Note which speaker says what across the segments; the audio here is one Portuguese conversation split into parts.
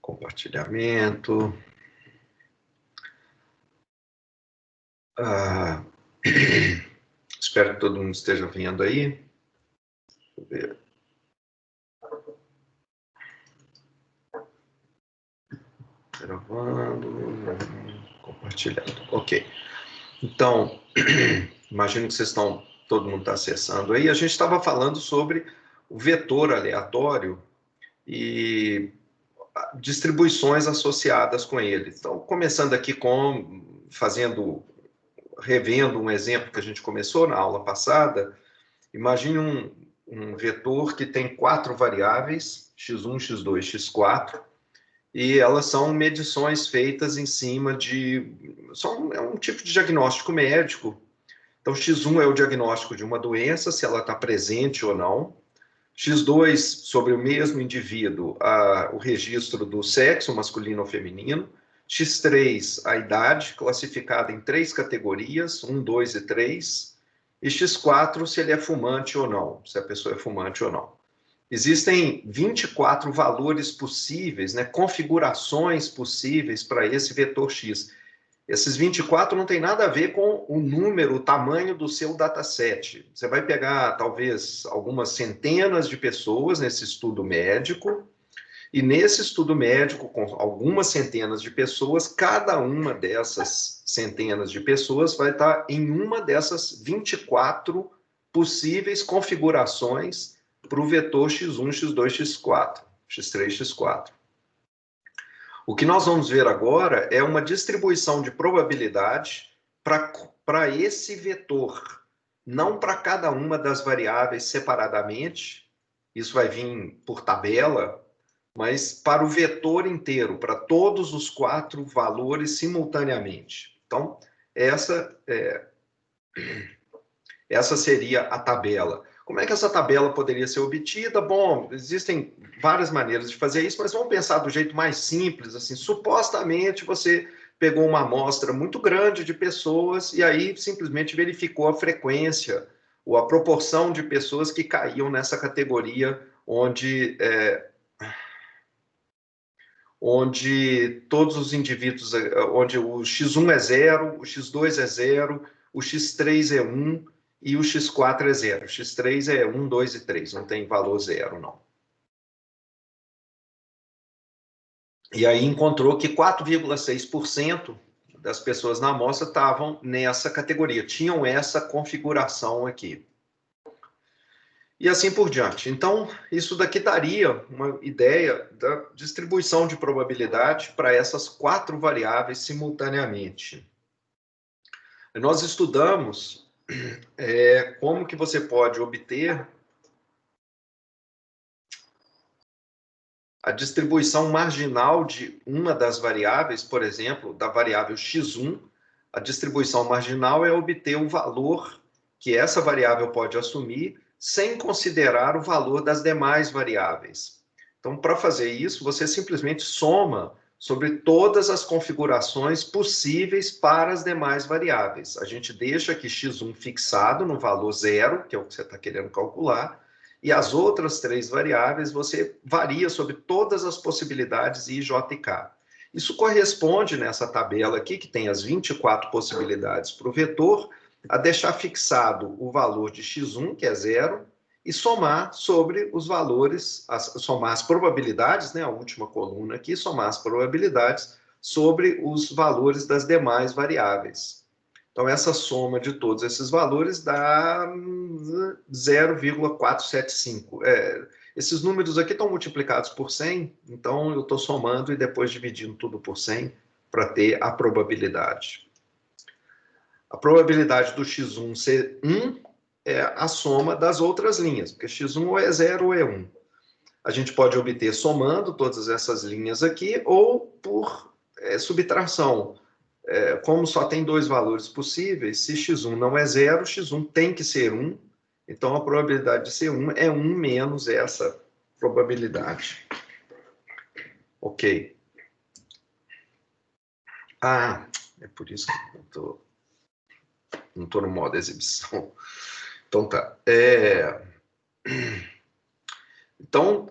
Speaker 1: Compartilhamento. Espero que todo mundo esteja vendo aí. Deixa eu ver. Gravando, compartilhando. Ok. Então, imagino que todo mundo está acessando aí. A gente estava falando sobre o vetor aleatório e distribuições associadas com ele. Então, começando aqui revendo um exemplo que a gente começou na aula passada. Imagine um vetor que tem 4 variáveis, x1, x2, x4, e elas são medições feitas em cima é um tipo de diagnóstico médico. Então, x1 é o diagnóstico de uma doença, se ela está presente ou não. x2, sobre o mesmo indivíduo, o registro do sexo, masculino ou feminino. x3, a idade, classificada em 3 categorias, 1, 2 e 3. E x4, se ele é fumante ou não, se a pessoa é fumante ou não. Existem 24 valores possíveis, né, configurações possíveis para esse vetor x. Esses 24 não tem nada a ver com o número, o tamanho do seu dataset. Você vai pegar, talvez, algumas centenas de pessoas nesse estudo médico, e nesse estudo médico, com algumas centenas de pessoas, cada uma dessas centenas de pessoas vai estar em uma dessas 24 possíveis configurações para o vetor x1, x2, x4, x3, x4. O que nós vamos ver agora é uma distribuição de probabilidade para esse vetor, não para cada uma das variáveis separadamente, isso vai vir por tabela, mas para o vetor inteiro, para todos os 4 valores simultaneamente. Então, essa seria a tabela. Como é que essa tabela poderia ser obtida? Bom, existem várias maneiras de fazer isso, mas vamos pensar do jeito mais simples, assim, supostamente você pegou uma amostra muito grande de pessoas e aí simplesmente verificou a frequência ou a proporção de pessoas que caíam nessa categoria onde todos os indivíduos, onde o x1 é 0, o x2 é 0, o x3 é 1 e o x4 é 0. O x3 é 1, 2 e 3, não tem valor 0, não. E aí encontrou que 4,6% das pessoas na amostra estavam nessa categoria, tinham essa configuração aqui. E assim por diante. Então, isso daqui daria uma ideia da distribuição de probabilidade para essas 4 variáveis simultaneamente. Nós estudamos como que você pode obter a distribuição marginal de uma das variáveis, por exemplo, da variável x1. A distribuição marginal é obter o valor que essa variável pode assumir sem considerar o valor das demais variáveis. Então, para fazer isso, você simplesmente soma sobre todas as configurações possíveis para as demais variáveis. A gente deixa aqui x1 fixado no valor 0, que é o que você está querendo calcular, e as outras 3 variáveis você varia sobre todas as possibilidades I, J e K. Isso corresponde nessa tabela aqui, que tem as 24 possibilidades para o vetor, a deixar fixado o valor de x1, que é 0, e somar sobre os valores, somar as probabilidades, né, a última coluna aqui, somar as probabilidades sobre os valores das demais variáveis. Então, essa soma de todos esses valores dá 0,475. Esses números aqui estão multiplicados por 100, então eu estou somando e depois dividindo tudo por 100 para ter a probabilidade. A probabilidade do x1 ser 1 é a soma das outras linhas, porque x1 ou é 0 ou é 1. A gente pode obter somando todas essas linhas aqui ou por subtração. Como só tem 2 valores possíveis, se x1 não é 0, x1 tem que ser 1. Então, a probabilidade de ser 1 é 1 menos essa probabilidade. Ok. É por isso que eu não estou no modo exibição. Então, tá. Então,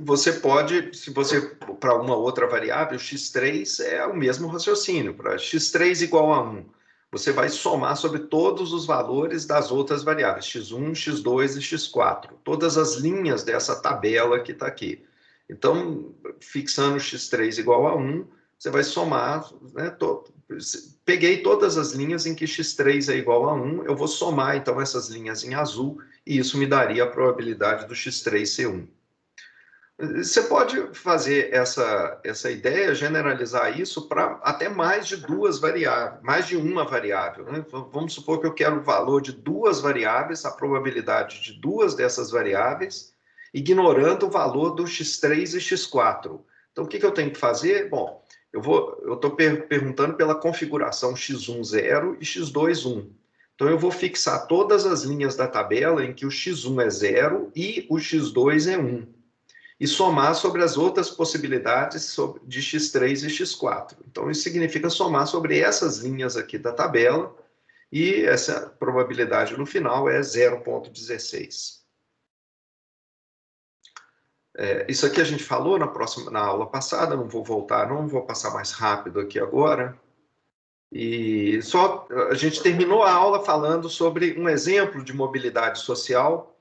Speaker 1: você pode, se você, para uma outra variável, x3 é o mesmo raciocínio, para x3 igual a 1, você vai somar sobre todos os valores das outras variáveis, x1, x2 e x4, todas as linhas dessa tabela que está aqui. Então, fixando x3 igual a 1, você vai somar, né, peguei todas as linhas em que x3 é igual a 1, eu vou somar, então, essas linhas em azul, e isso me daria a probabilidade do x3 ser 1. Você pode fazer essa ideia, generalizar isso para até mais de duas variáveis, mais de uma variável, né? Vamos supor que eu quero o valor de duas variáveis, a probabilidade de duas dessas variáveis, ignorando o valor do x3 e x4. Então, o que eu tenho que fazer? Bom, eu estou perguntando pela configuração x1 0 e x2 1. Então, eu vou fixar todas as linhas da tabela em que o x1 é 0 e o x2 é 1. E somar sobre as outras possibilidades de x3 e x4. Então, isso significa somar sobre essas linhas aqui da tabela, e essa probabilidade no final é 0,16. Isso aqui a gente falou na aula passada, não vou voltar, não vou passar mais rápido aqui agora. E só a gente terminou a aula falando sobre um exemplo de mobilidade social.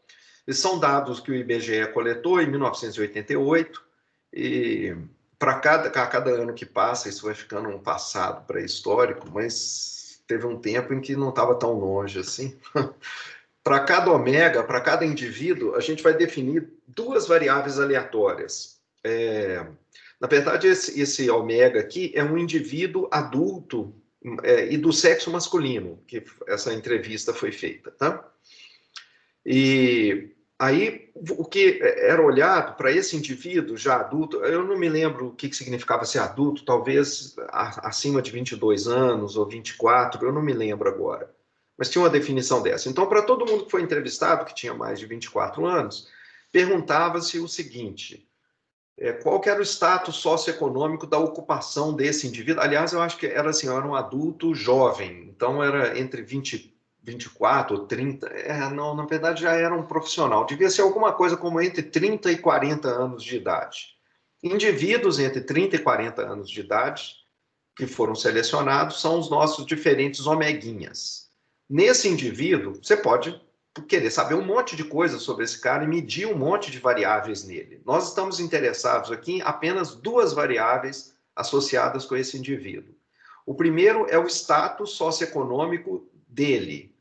Speaker 1: Esses são dados que o IBGE coletou em 1988, e para cada ano que passa, isso vai ficando um passado pré-histórico, mas teve um tempo em que não estava tão longe assim. Para cada ômega, para cada indivíduo, a gente vai definir duas variáveis aleatórias. Na verdade, esse ômega aqui é um indivíduo adulto e do sexo masculino, que essa entrevista foi feita, tá? E aí, o que era olhado para esse indivíduo já adulto, eu não me lembro o que significava ser adulto, talvez acima de 22 anos ou 24, eu não me lembro agora. Mas tinha uma definição dessa. Então, para todo mundo que foi entrevistado, que tinha mais de 24 anos, perguntava-se o seguinte: qual que era o status socioeconômico da ocupação desse indivíduo? Aliás, eu acho que era assim, era um adulto jovem, então era entre 24 ou 30, não, na verdade já era um profissional, devia ser alguma coisa como entre 30 e 40 anos de idade. Indivíduos entre 30 e 40 anos de idade que foram selecionados são os nossos diferentes omeguinhas. Nesse indivíduo, você pode querer saber um monte de coisas sobre esse cara e medir um monte de variáveis nele. Nós estamos interessados aqui em apenas duas variáveis associadas com esse indivíduo. O primeiro é o status socioeconômico dele,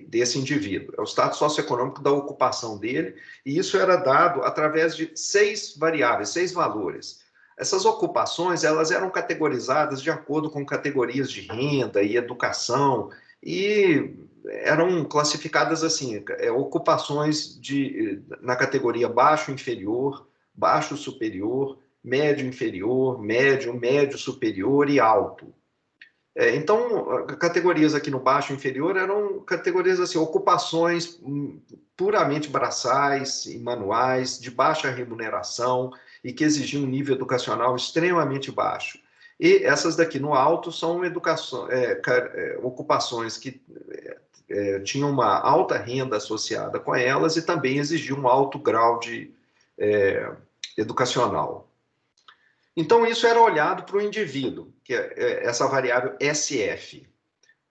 Speaker 1: desse indivíduo. É o status socioeconômico da ocupação dele, e isso era dado através de 6 variáveis, 6 valores. Essas ocupações, elas eram categorizadas de acordo com categorias de renda e educação, e eram classificadas assim, ocupações na categoria baixo inferior, baixo superior, médio inferior, médio, médio superior e alto. Então, categorias aqui no baixo inferior eram categorias assim, ocupações puramente braçais e manuais, de baixa remuneração e que exigiam um nível educacional extremamente baixo. E essas daqui no alto são ocupações que tinham uma alta renda associada com elas e também exigiam um alto grau de educacional. Então, isso era olhado para o indivíduo, que é essa variável SF.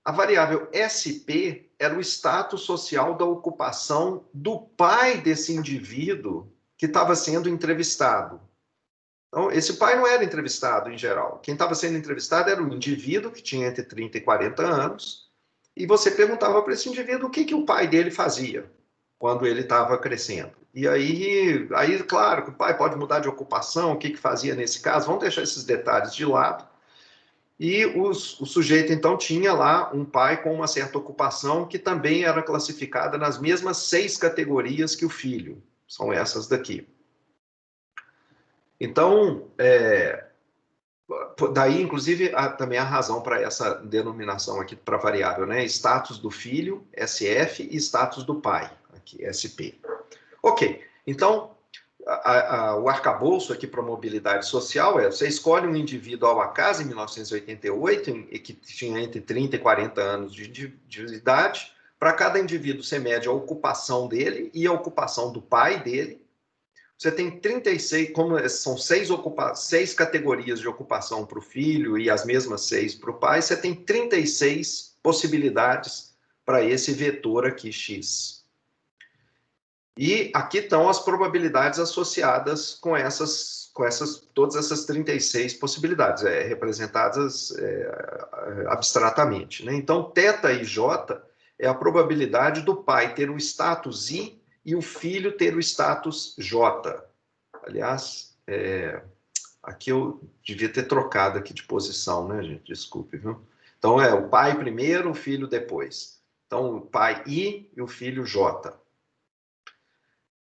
Speaker 1: A variável SP era o status social da ocupação do pai desse indivíduo que estava sendo entrevistado. Então, esse pai não era entrevistado em geral. Quem estava sendo entrevistado era o indivíduo que tinha entre 30 e 40 anos, e você perguntava para esse indivíduo o que o pai dele fazia quando ele estava crescendo. E aí, claro, que o pai pode mudar de ocupação, o que fazia nesse caso, vamos deixar esses detalhes de lado. E o sujeito, então, tinha lá um pai com uma certa ocupação que também era classificada nas mesmas 6 categorias que o filho. São essas daqui. Então, daí, inclusive, também a razão para essa denominação aqui para variável, né? Status do filho, SF, e status do pai, aqui, SP. Ok, então, o arcabouço aqui para mobilidade social você escolhe um indivíduo ao acaso em 1988, que tinha entre 30 e 40 anos de idade. Para cada indivíduo, você mede a ocupação dele e a ocupação do pai dele. você tem 36, como são seis categorias de ocupação para o filho e as mesmas 6 para o pai, você tem 36 possibilidades para esse vetor aqui, X. E aqui estão as probabilidades associadas com todas essas 36 possibilidades, representadas abstratamente, né? Então, θ e J é a probabilidade do pai ter o status I e o filho ter o status J. Aliás, aqui eu devia ter trocado aqui de posição, né, gente? Desculpe, viu? Então, o pai primeiro, o filho depois. Então, o pai I e o filho J.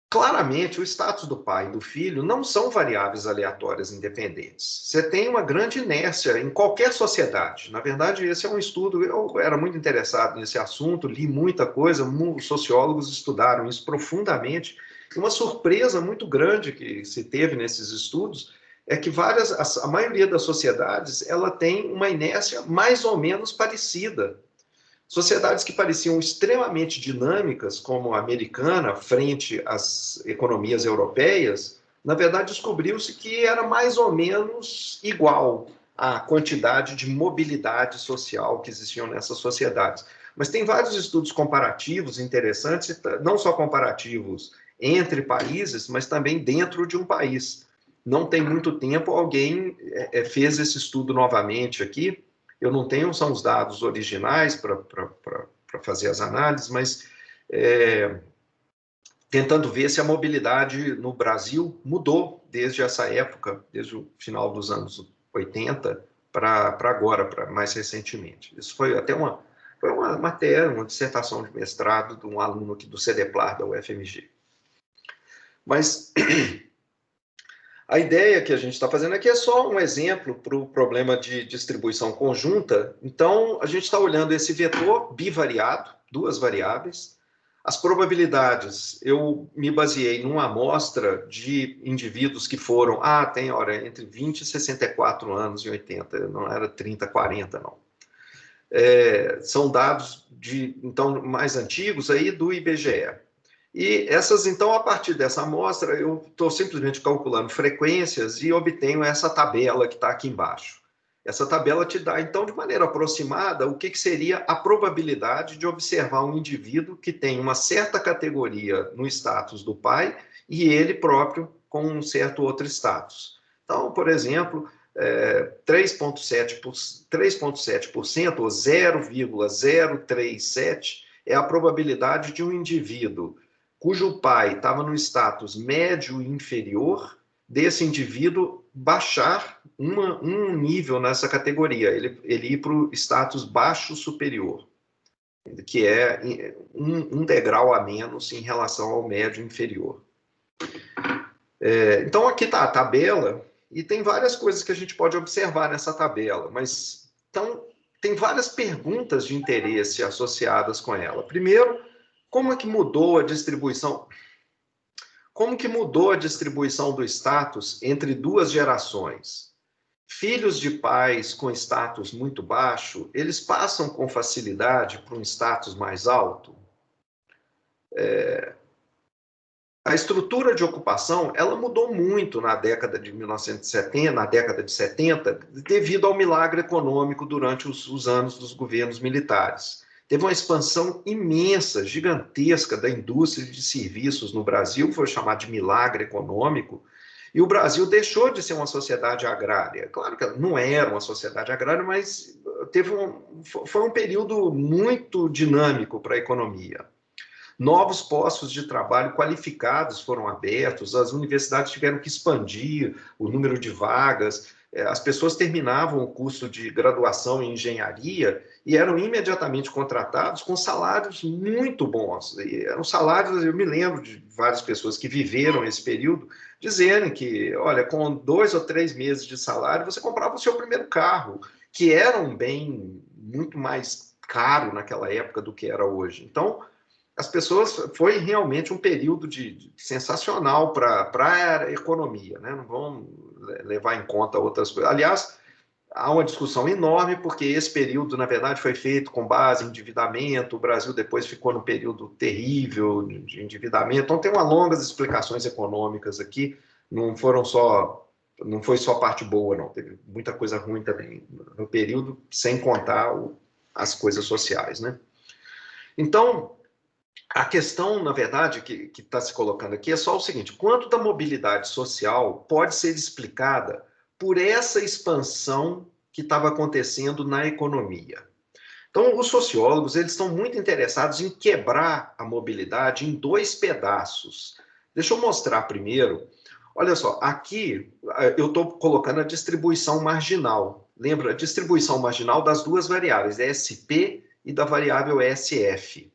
Speaker 1: Claramente, o status do pai e do filho não são variáveis aleatórias independentes. Você tem uma grande inércia em qualquer sociedade. Na verdade, esse é um estudo, eu era muito interessado nesse assunto, li muita coisa, os sociólogos estudaram isso profundamente. Uma surpresa muito grande que se teve nesses estudos é que a maioria das sociedades ela tem uma inércia mais ou menos parecida. Sociedades que pareciam extremamente dinâmicas, como a americana, frente às economias europeias, na verdade descobriu-se que era mais ou menos igual a quantidade de mobilidade social que existiam nessas sociedades. Mas tem vários estudos comparativos interessantes, não só comparativos entre países, mas também dentro de um país. Não tem muito tempo, alguém fez esse estudo novamente aqui. Eu não tenho, são os dados originais para fazer as análises, mas tentando ver se a mobilidade no Brasil mudou desde essa época, desde o final dos anos 80 para agora, para mais recentemente. Isso foi até uma matéria, uma dissertação de mestrado de um aluno aqui do CEDEPLAR, da UFMG. Mas a ideia que a gente está fazendo aqui é só um exemplo para o problema de distribuição conjunta. Então, a gente está olhando esse vetor bivariado, duas variáveis. As probabilidades, eu me baseei numa amostra de indivíduos que foram, entre 20 e 64 anos em 80, não era 30, 40, não. São dados então, mais antigos aí do IBGE. E então, a partir dessa amostra, eu estou simplesmente calculando frequências e obtenho essa tabela que está aqui embaixo. Essa tabela te dá, então, de maneira aproximada, o que seria a probabilidade de observar um indivíduo que tem uma certa categoria no status do pai e ele próprio com um certo outro status. Então, por exemplo, 3,7% ou 0,037 é a probabilidade de um indivíduo cujo pai estava no status médio e inferior, desse indivíduo baixar um nível nessa categoria, ele ir para o status baixo superior, que é um degrau a menos em relação ao médio inferior. Então, aqui está a tabela, e tem várias coisas que a gente pode observar nessa tabela, mas então, tem várias perguntas de interesse associadas com ela. Primeiro, como é que mudou a distribuição? Como que mudou a distribuição do status entre duas gerações? Filhos de pais com status muito baixo, eles passam com facilidade para um status mais alto? A estrutura de ocupação, ela mudou muito na década de 1970, na década de 70, devido ao milagre econômico durante os anos dos governos militares. Teve uma expansão imensa, gigantesca da indústria de serviços no Brasil, foi chamado de milagre econômico, e o Brasil deixou de ser uma sociedade agrária. Claro que não era uma sociedade agrária, mas foi um período muito dinâmico para a economia. Novos postos de trabalho qualificados foram abertos, as universidades tiveram que expandir o número de vagas, as pessoas terminavam o curso de graduação em engenharia e eram imediatamente contratados com salários muito bons. E eram salários, eu me lembro de várias pessoas que viveram esse período, dizerem que, olha, com 2 ou 3 meses de salário, você comprava o seu primeiro carro, que era um bem muito mais caro naquela época do que era hoje. Então, as pessoas, foi realmente um período sensacional para a economia, né? Não vamos levar em conta outras coisas. Aliás, há uma discussão enorme, porque esse período, na verdade, foi feito com base em endividamento, o Brasil depois ficou num período terrível de endividamento, então tem uma longas explicações econômicas aqui, não foi só parte boa, não, teve muita coisa ruim também no período, sem contar as coisas sociais, né? Então, a questão, na verdade, que está se colocando aqui é só o seguinte: quanto da mobilidade social pode ser explicada por essa expansão que estava acontecendo na economia? Então, os sociólogos eles estão muito interessados em quebrar a mobilidade em dois pedaços. Deixa eu mostrar primeiro. Olha só, aqui eu estou colocando a distribuição marginal. Lembra? A distribuição marginal das duas variáveis, SP e da variável SF.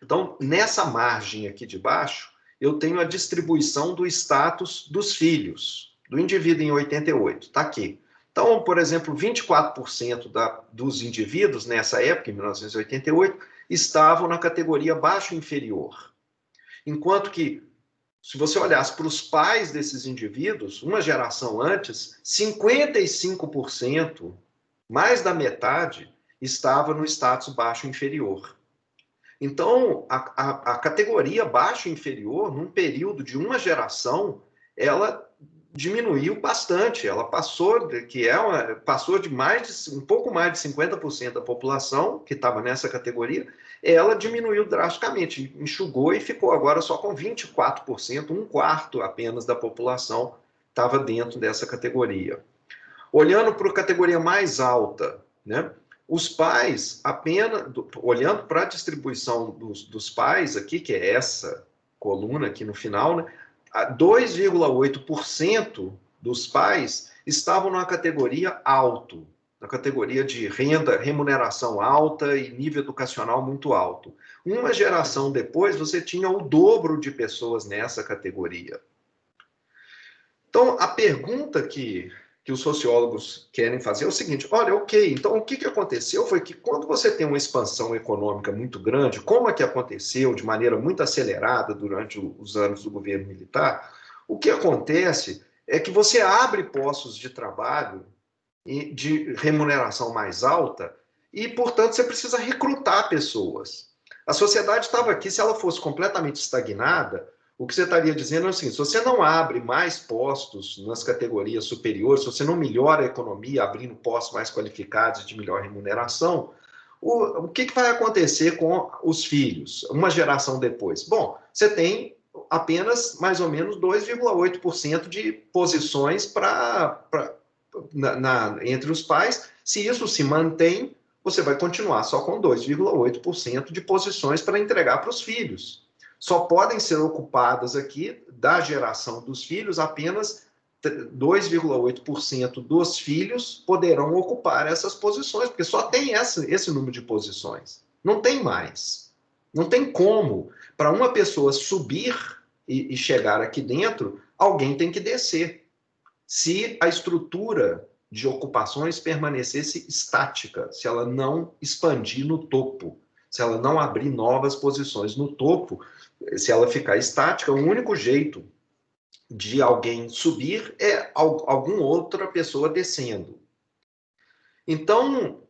Speaker 1: Então, nessa margem aqui de baixo, eu tenho a distribuição do status dos filhos, do indivíduo em 88. Está aqui. Então, por exemplo, 24% dos indivíduos nessa época, em 1988, estavam na categoria baixo inferior. Enquanto que, se você olhasse para os pais desses indivíduos, uma geração antes, 55%, mais da metade, estava no status baixo inferior. Então, a categoria baixo inferior, num período de uma geração, ela diminuiu bastante. Ela passou de um pouco mais de 50% da população que estava nessa categoria, ela diminuiu drasticamente, enxugou e ficou agora só com 24%, um quarto apenas da população estava dentro dessa categoria. Olhando para a categoria mais alta, né? Os pais, apenas olhando para a distribuição dos pais aqui, que é essa coluna aqui no final, né, 2,8% dos pais estavam na categoria alto, na categoria de renda, remuneração alta e nível educacional muito alto. Uma geração depois, você tinha o dobro de pessoas nessa categoria. Então, a pergunta que os sociólogos querem fazer é o seguinte: olha, ok, então o que aconteceu foi que quando você tem uma expansão econômica muito grande, como é que aconteceu de maneira muito acelerada durante os anos do governo militar, o que acontece é que você abre postos de trabalho de remuneração mais alta e, portanto, você precisa recrutar pessoas. A sociedade estava aqui, se ela fosse completamente estagnada, o que você estaria dizendo é assim: se você não abre mais postos nas categorias superiores, se você não melhora a economia abrindo postos mais qualificados de melhor remuneração, o que vai acontecer com os filhos, uma geração depois? Bom, você tem apenas mais ou menos 2,8% de posições entre os pais. Se isso se mantém, você vai continuar só com 2,8% de posições para entregar para os filhos. Só podem ser ocupadas aqui, da geração dos filhos, apenas 2,8% dos filhos poderão ocupar essas posições, porque só tem esse número de posições. Não tem mais. Não tem como. Para uma pessoa subir e chegar aqui dentro, alguém tem que descer. Se a estrutura de ocupações permanecesse estática, se ela não expandir no topo, se ela não abrir novas posições no topo, se ela ficar estática, o único jeito de alguém subir é alguma outra pessoa descendo. Então,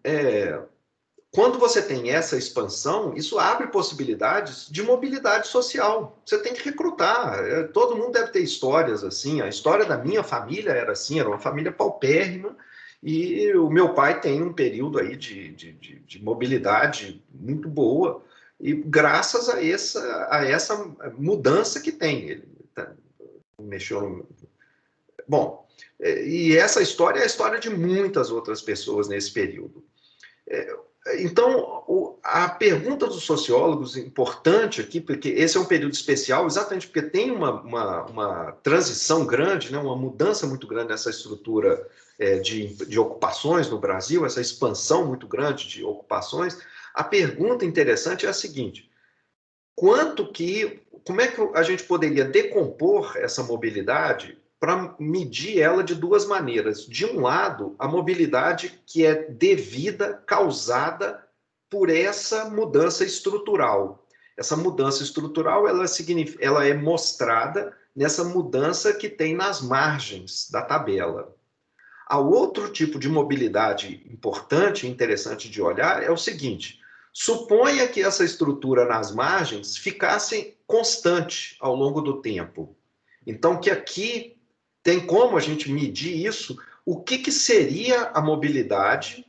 Speaker 1: quando você tem essa expansão, isso abre possibilidades de mobilidade social. Você tem que recrutar. Todo mundo deve ter histórias assim. A história da minha família era assim, era uma família paupérrima, e o meu pai tem um período aí de mobilidade muito boa, e graças a essa mudança que tem. Ele mexeu no... Bom, e essa história é a história de muitas outras pessoas nesse período. Então, a pergunta dos sociólogos, importante aqui, porque esse é um período especial, exatamente porque tem uma transição grande, né, uma mudança muito grande nessa estrutura de ocupações no Brasil, essa expansão muito grande de ocupações. A pergunta interessante é a seguinte: como é que a gente poderia decompor essa mobilidade para medir ela de duas maneiras? De um lado, a mobilidade que é devida, causada por essa mudança estrutural. Essa mudança estrutural ela é mostrada nessa mudança que tem nas margens da tabela. Há outro tipo de mobilidade importante e interessante de olhar, é o seguinte: suponha que essa estrutura nas margens ficasse constante ao longo do tempo. Então, que aqui tem como a gente medir isso, o que seria a mobilidade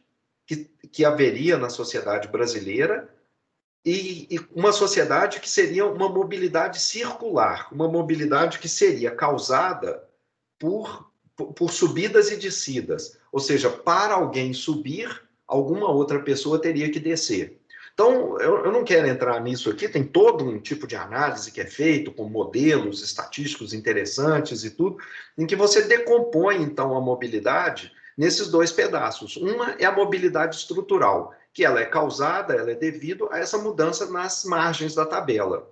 Speaker 1: que haveria na sociedade brasileira e uma sociedade que seria uma mobilidade circular, uma mobilidade que seria causada por subidas e descidas. Ou seja, para alguém subir, alguma outra pessoa teria que descer. Então, eu não quero entrar nisso aqui, tem todo um tipo de análise que é feito com modelos estatísticos interessantes e tudo, em que você decompõe, então, a mobilidade nesses dois pedaços. Uma é a mobilidade estrutural, que ela é causada, ela é devido a essa mudança nas margens da tabela.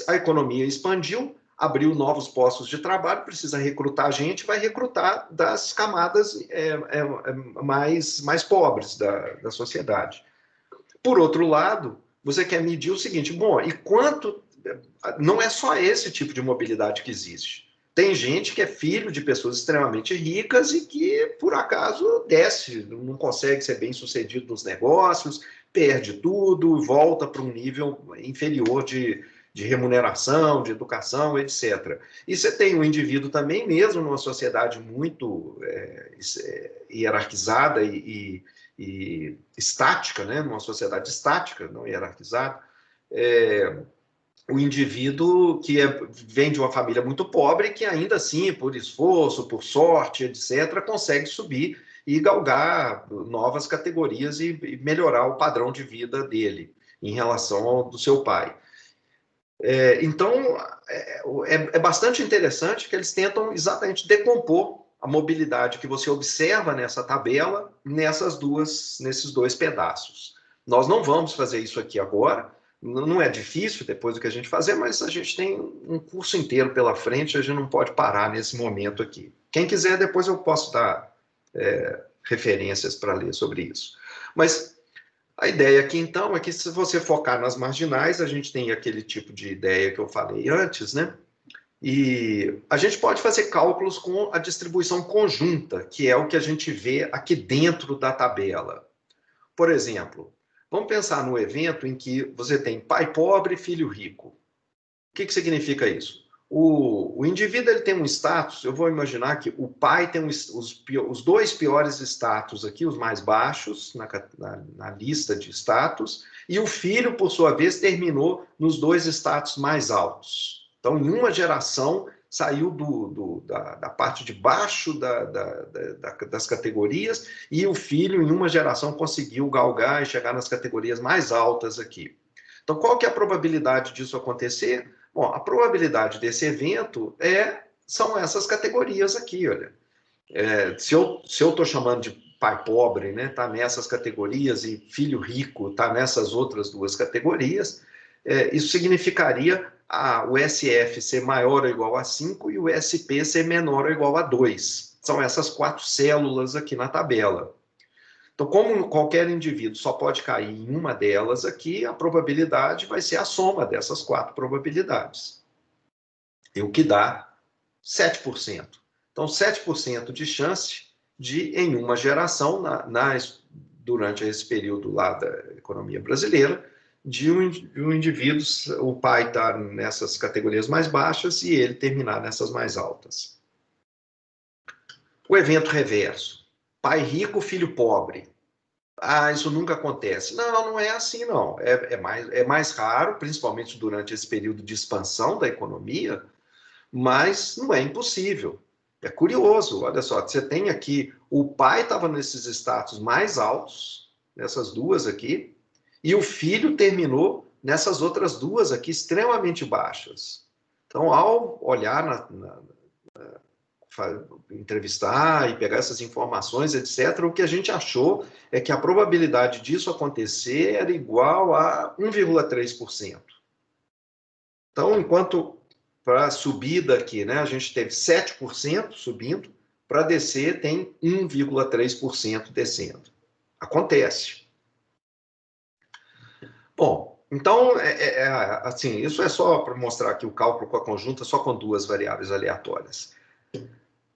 Speaker 1: A economia expandiu, abriu novos postos de trabalho, precisa recrutar gente, vai recrutar das camadas mais pobres da sociedade. Por outro lado, você quer medir o seguinte, bom, e quanto... Não é só esse tipo de mobilidade que existe. Tem gente que é filho de pessoas extremamente ricas e que, por acaso, desce, não consegue ser bem sucedido nos negócios, perde tudo, volta para um nível inferior de remuneração, de educação, etc. E você tem um indivíduo também, mesmo numa sociedade muito hierarquizada e estática, né? Numa sociedade estática, não hierarquizada, o indivíduo que vem de uma família muito pobre, que ainda assim, por esforço, por sorte, etc., consegue subir e galgar novas categorias e melhorar o padrão de vida dele em relação ao do seu pai. Então, é bastante interessante que eles tentam exatamente decompor a mobilidade que você observa nessa tabela nesses dois pedaços. Nós não vamos fazer isso aqui agora, não é difícil depois do que a gente fazer, mas a gente tem um curso inteiro pela frente, a gente não pode parar nesse momento aqui. Quem quiser, depois eu posso dar referências para ler sobre isso. Mas a ideia aqui, então, é que se você focar nas marginais, a gente tem aquele tipo de ideia que eu falei antes, né? E a gente pode fazer cálculos com a distribuição conjunta, que é o que a gente vê aqui dentro da tabela. Por exemplo, vamos pensar no evento em que você tem pai pobre e filho rico. O que significa isso? O indivíduo ele tem um status, eu vou imaginar que o pai tem os dois piores status aqui, os mais baixos na lista de status, e o filho, por sua vez, terminou nos dois status mais altos. Então, em uma geração, saiu da parte de baixo das categorias, e o filho, em uma geração, conseguiu galgar e chegar nas categorias mais altas aqui. Então, qual que é a probabilidade disso acontecer? Bom, a probabilidade desse evento são essas categorias aqui, olha. Se eu estou chamando de pai pobre, né, tá nessas categorias, e filho rico tá nessas outras duas categorias, isso significaria o SF ser maior ou igual a 5 e o SP ser menor ou igual a 2. São essas 4 células aqui na tabela. Então, como qualquer indivíduo só pode cair em uma delas aqui, a probabilidade vai ser a soma dessas 4 probabilidades. O que dá 7%. Então, 7% de chance de, em uma geração, durante esse período lá da economia brasileira, de um indivíduo, o pai estar nessas categorias mais baixas e ele terminar nessas mais altas. O evento reverso. Pai rico, filho pobre. Isso nunca acontece. Não é assim, não. É mais raro, principalmente durante esse período de expansão da economia, mas não é impossível. É curioso, olha só, você tem aqui, o pai estava nesses status mais altos, nessas duas aqui, e o filho terminou nessas outras duas aqui, extremamente baixas. Então, ao olhar entrevistar e pegar essas informações, etc., o que a gente achou é que a probabilidade disso acontecer era igual a 1,3%. Então, enquanto para a subida aqui, né, a gente teve 7% subindo, para descer tem 1,3% descendo. Acontece. Bom, então, assim, isso é só para mostrar aqui o cálculo com a conjunta, só com duas variáveis aleatórias.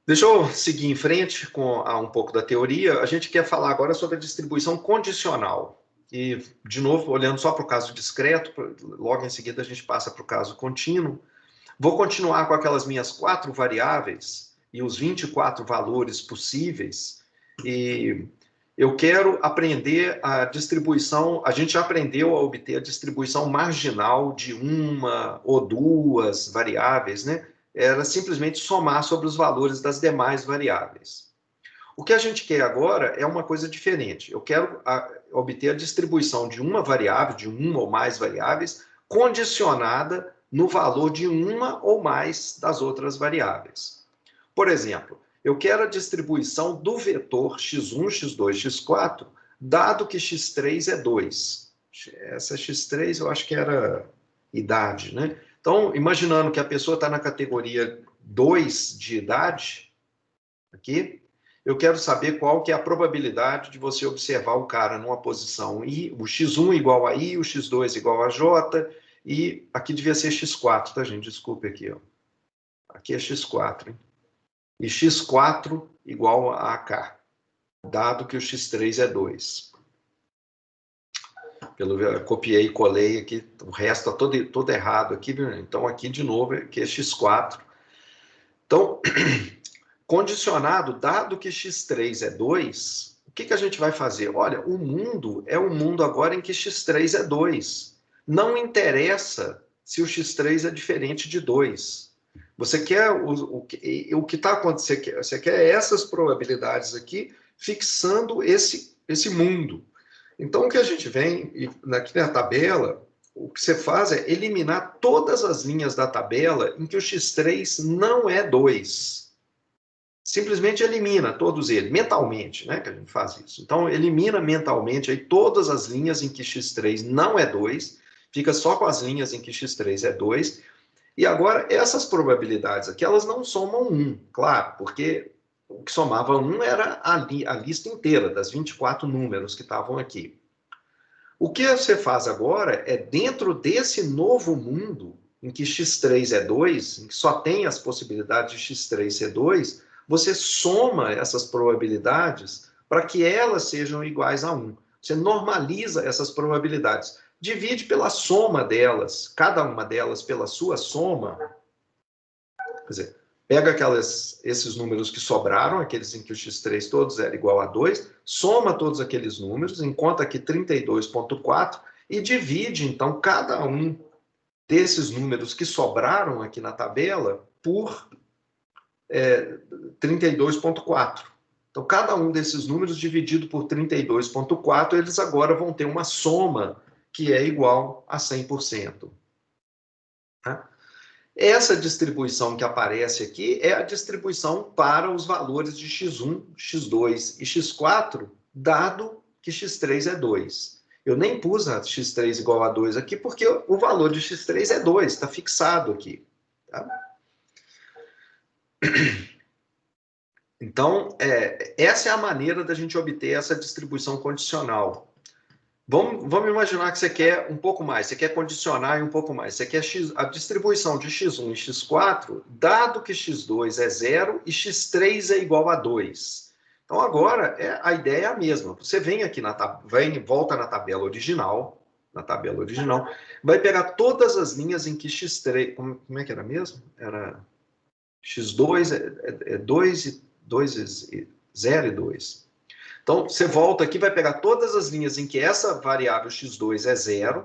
Speaker 1: Deixa eu seguir em frente com um pouco da teoria. A gente quer falar agora sobre a distribuição condicional. E, de novo, olhando só para o caso discreto, logo em seguida a gente passa para o caso contínuo. Vou continuar com aquelas minhas 4 variáveis e os 24 valores possíveis. E eu quero aprender a distribuição. A gente já aprendeu a obter a distribuição marginal de uma ou duas variáveis, né? Era simplesmente somar sobre os valores das demais variáveis. O que a gente quer agora é uma coisa diferente. Eu quero obter a distribuição de uma variável, de uma ou mais variáveis, condicionada no valor de uma ou mais das outras variáveis. Por exemplo, eu quero a distribuição do vetor x1, x2, x4, dado que x3 é 2. Essa x3 eu acho que era idade, né? Então, imaginando que a pessoa está na categoria 2 de idade, aqui, eu quero saber qual que é a probabilidade de você observar o cara numa posição I, o x1 igual a I, o x2 igual a J, e aqui devia ser x4, tá, gente? Desculpe aqui, ó. Aqui é x4, hein? E x4 igual a K, dado que o x3 é 2. Eu copiei e colei aqui, o resto está todo errado aqui, viu? Então aqui de novo aqui é x4. Então, condicionado, dado que x3 é 2, o que a gente vai fazer? Olha, o mundo é um mundo agora em que x3 é 2. Não interessa se o x3 é diferente de 2. Você quer o que está acontecendo? Você quer essas probabilidades aqui fixando esse mundo. Então, o que a gente vem aqui na tabela, o que você faz é eliminar todas as linhas da tabela em que o x3 não é 2. Simplesmente elimina todos eles, mentalmente, né, que a gente faz isso. Então, elimina mentalmente aí todas as linhas em que x3 não é 2, fica só com as linhas em que x3 é 2, e agora essas probabilidades aqui, elas não somam 1, claro, porque o que somava 1 era a lista inteira das 24 números que estavam aqui. O que você faz agora é, dentro desse novo mundo, em que x3 é 2, em que só tem as possibilidades de x3 ser 2, você soma essas probabilidades para que elas sejam iguais a 1. Você normaliza essas probabilidades. Divide pela soma delas, cada uma delas pela sua soma. Quer dizer, pega esses números que sobraram, aqueles em que o x3 todos era igual a 2, soma todos aqueles números, encontra aqui 32,4 e divide, então, cada um desses números que sobraram aqui na tabela por 32,4. Então, cada um desses números dividido por 32,4, eles agora vão ter uma soma que é igual a 100%. Tá? Essa distribuição que aparece aqui é a distribuição para os valores de x1, x2 e x4, dado que x3 é 2. Eu nem pus a x3 igual a 2 aqui, porque o valor de x3 é 2, está fixado aqui. Tá? Então, essa é a maneira da gente obter essa distribuição condicional. Vamos imaginar que você quer um pouco mais, você quer condicionar um pouco mais. Você quer a distribuição de x1 e x4, dado que x2 é 0 e x3 é igual a 2. Então, agora, a ideia é a mesma. Você vem aqui, volta na tabela original, vai pegar todas as linhas em que x3... Como é que era mesmo? Era x2 é 2, 0 e 2. Então, você volta aqui, vai pegar todas as linhas em que essa variável x2 é 0,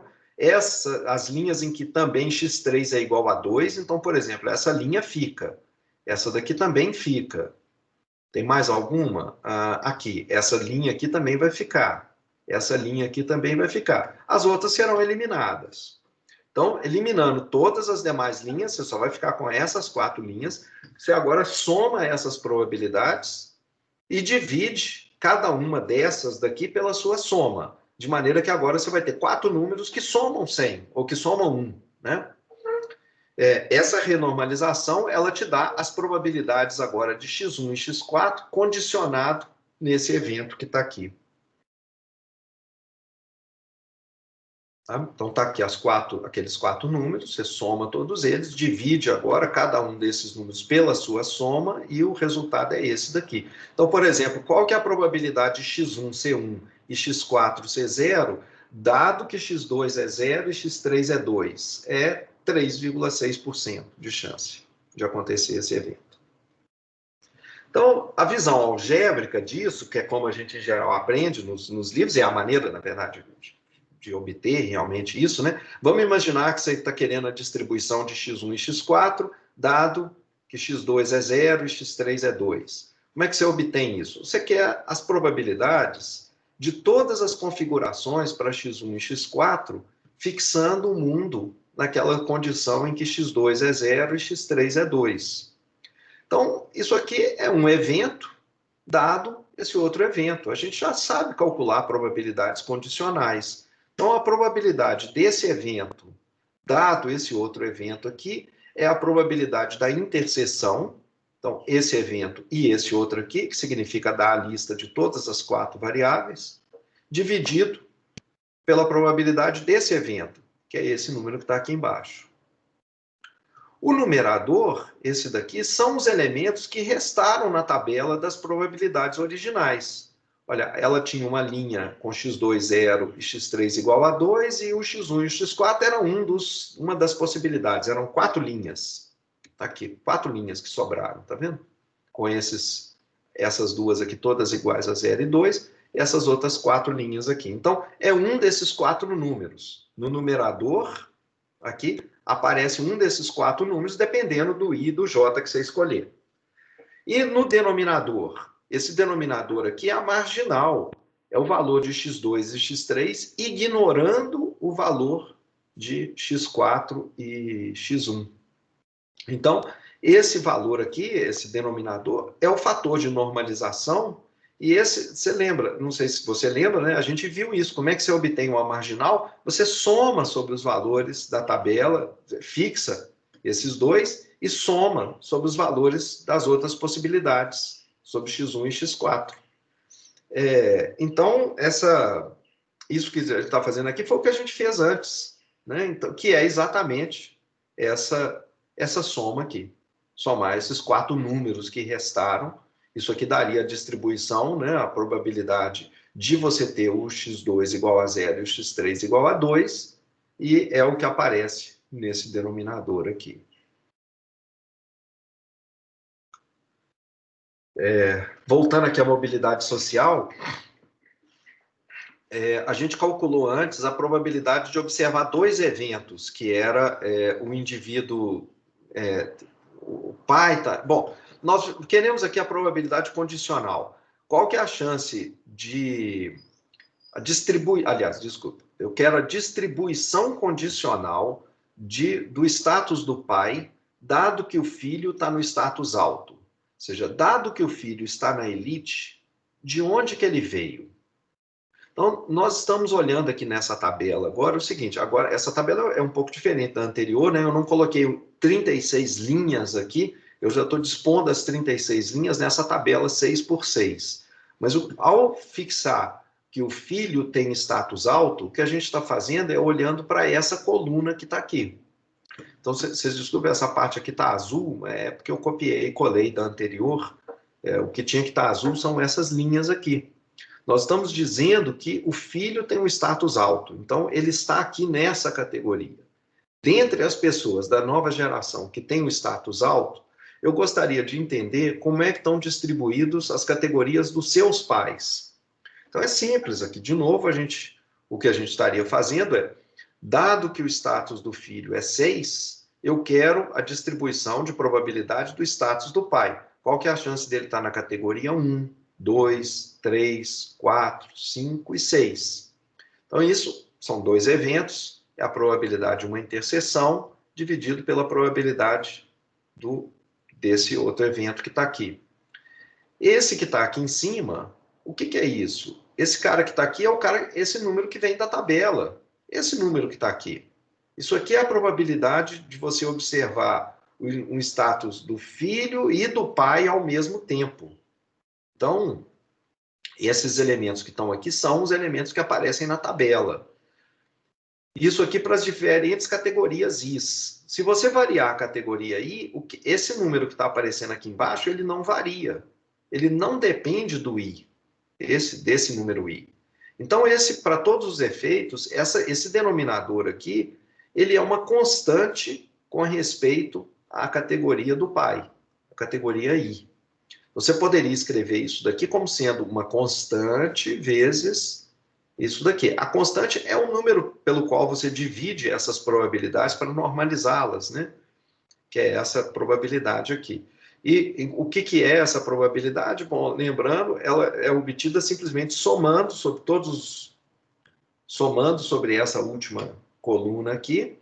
Speaker 1: as linhas em que também x3 é igual a 2. Então, por exemplo, essa linha fica. Essa daqui também fica. Tem mais alguma? Aqui. Essa linha aqui também vai ficar. Essa linha aqui também vai ficar. As outras serão eliminadas. Então, eliminando todas as demais linhas, você só vai ficar com essas 4 linhas. Você agora soma essas probabilidades e divide cada uma dessas daqui pela sua soma, de maneira que agora você vai ter 4 números que somam 100, ou que somam 1, né? Essa renormalização, ela te dá as probabilidades agora de x1 e x4 condicionado nesse evento que está aqui. Tá? Então, está aqui aqueles quatro números, você soma todos eles, divide agora cada um desses números pela sua soma e o resultado é esse daqui. Então, por exemplo, qual que é a probabilidade de x1 ser 1 e x4 ser 0, dado que x2 é 0 e x3 é 2? É 3,6% de chance de acontecer esse evento. Então, a visão algébrica disso, que é como a gente em geral aprende nos livros, e é a maneira, na verdade, de obter realmente isso, né? Vamos imaginar que você está querendo a distribuição de x1 e x4, dado que x2 é 0 e x3 é 2. Como é que você obtém isso? Você quer as probabilidades de todas as configurações para x1 e x4, fixando o mundo naquela condição em que x2 é 0 e x3 é 2. Então, isso aqui é um evento dado esse outro evento. A gente já sabe calcular probabilidades condicionais. Então, a probabilidade desse evento, dado esse outro evento aqui, é a probabilidade da interseção, então, esse evento e esse outro aqui, que significa dar a lista de todas as quatro variáveis, dividido pela probabilidade desse evento, que é esse número que está aqui embaixo. O numerador, esse daqui, são os elementos que restaram na tabela das probabilidades originais. Olha, ela tinha uma linha com x2 0 e x3 igual a 2, e o x1 e o x4 eram uma das possibilidades, eram quatro linhas. Tá aqui, quatro linhas que sobraram, tá vendo? Com essas duas aqui, todas iguais a 0 e 2, essas outras quatro linhas aqui. Então, é um desses quatro números. No numerador, aqui, aparece um desses quatro números, dependendo do i e do j que você escolher. E no denominador, esse denominador aqui é a marginal, é o valor de x2 e x3, ignorando o valor de x4 e x1. Então, esse valor aqui, esse denominador, é o fator de normalização. E esse, você lembra, não sei se você lembra, né? A gente viu isso. Como é que você obtém uma marginal? Você soma sobre os valores da tabela, fixa esses dois e soma sobre os valores das outras possibilidades, sobre x1 e x4. Então, isso que a gente está fazendo aqui foi o que a gente fez antes, né? Então, que é exatamente essa soma aqui. Somar esses quatro números que restaram. Isso aqui daria a distribuição, né, a probabilidade de você ter o x2 igual a 0 e o x3 igual a 2, e é o que aparece nesse denominador aqui. Voltando aqui à mobilidade social, a gente calculou antes a probabilidade de observar dois eventos, que era o indivíduo, o pai... Bom, nós queremos aqui a probabilidade condicional. Qual que é a chance de distribuir... Aliás, desculpa. Eu quero a distribuição condicional do status do pai, dado que o filho está no status alto. Ou seja, dado que o filho está na elite, de onde que ele veio? Então, nós estamos olhando aqui nessa tabela agora o seguinte, agora essa tabela é um pouco diferente da anterior, né? Eu não coloquei 36 linhas aqui, eu já estou dispondo as 36 linhas nessa tabela 6 por 6. Mas ao fixar que o filho tem status alto, o que a gente está fazendo é olhando para essa coluna que está aqui. Então, vocês desculpem, essa parte aqui está azul, é porque eu copiei e colei da anterior. O que tinha que estar azul são essas linhas aqui. Nós estamos dizendo que o filho tem um status alto, então ele está aqui nessa categoria. Dentre as pessoas da nova geração que tem o status alto, eu gostaria de entender como é que estão distribuídos as categorias dos seus pais. Então é simples aqui, de novo, o que a gente estaria fazendo é, dado que o status do filho é 6, eu quero a distribuição de probabilidade do status do pai. Qual que é a chance dele estar na categoria 1? 2, 3, 4, 5 e 6. Então, isso são dois eventos, é a probabilidade de uma interseção dividido pela probabilidade desse outro evento que está aqui. Esse que está aqui em cima, o que é isso? Esse cara que está aqui é esse número que vem da tabela. Esse número que está aqui. Isso aqui é a probabilidade de você observar um status do filho e do pai ao mesmo tempo. Então, esses elementos que estão aqui são os elementos que aparecem na tabela. Isso aqui para as diferentes categorias Is. Se você variar a categoria I, esse número que está aparecendo aqui embaixo, ele não varia. Ele não depende do I, desse número I. Então, para todos os efeitos, esse denominador aqui, ele é uma constante com respeito à categoria do pai, a categoria I. Você poderia escrever isso daqui como sendo uma constante vezes isso daqui. A constante é o número pelo qual você divide essas probabilidades para normalizá-las, né? Que é essa probabilidade aqui. E o que é essa probabilidade? Bom, lembrando, ela é obtida simplesmente somando sobre essa última coluna aqui,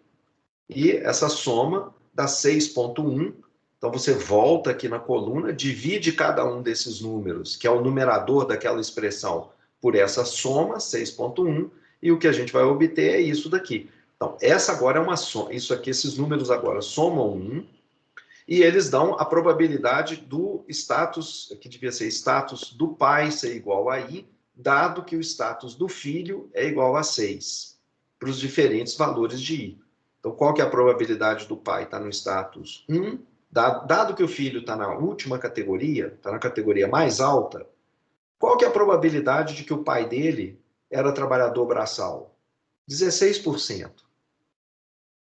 Speaker 1: e essa soma dá 6,1. Então, você volta aqui na coluna, divide cada um desses números, que é o numerador daquela expressão, por essa soma, 6,1, e o que a gente vai obter é isso daqui. Então, essa agora é uma soma. Isso aqui, esses números agora somam 1, e eles dão a probabilidade do status, que devia ser status do pai ser igual a I, dado que o status do filho é igual a 6, para os diferentes valores de I. Então, qual que é a probabilidade do pai estar no status 1? Dado que o filho está na última categoria, está na categoria mais alta, qual que é a probabilidade de que o pai dele era trabalhador braçal? 16%.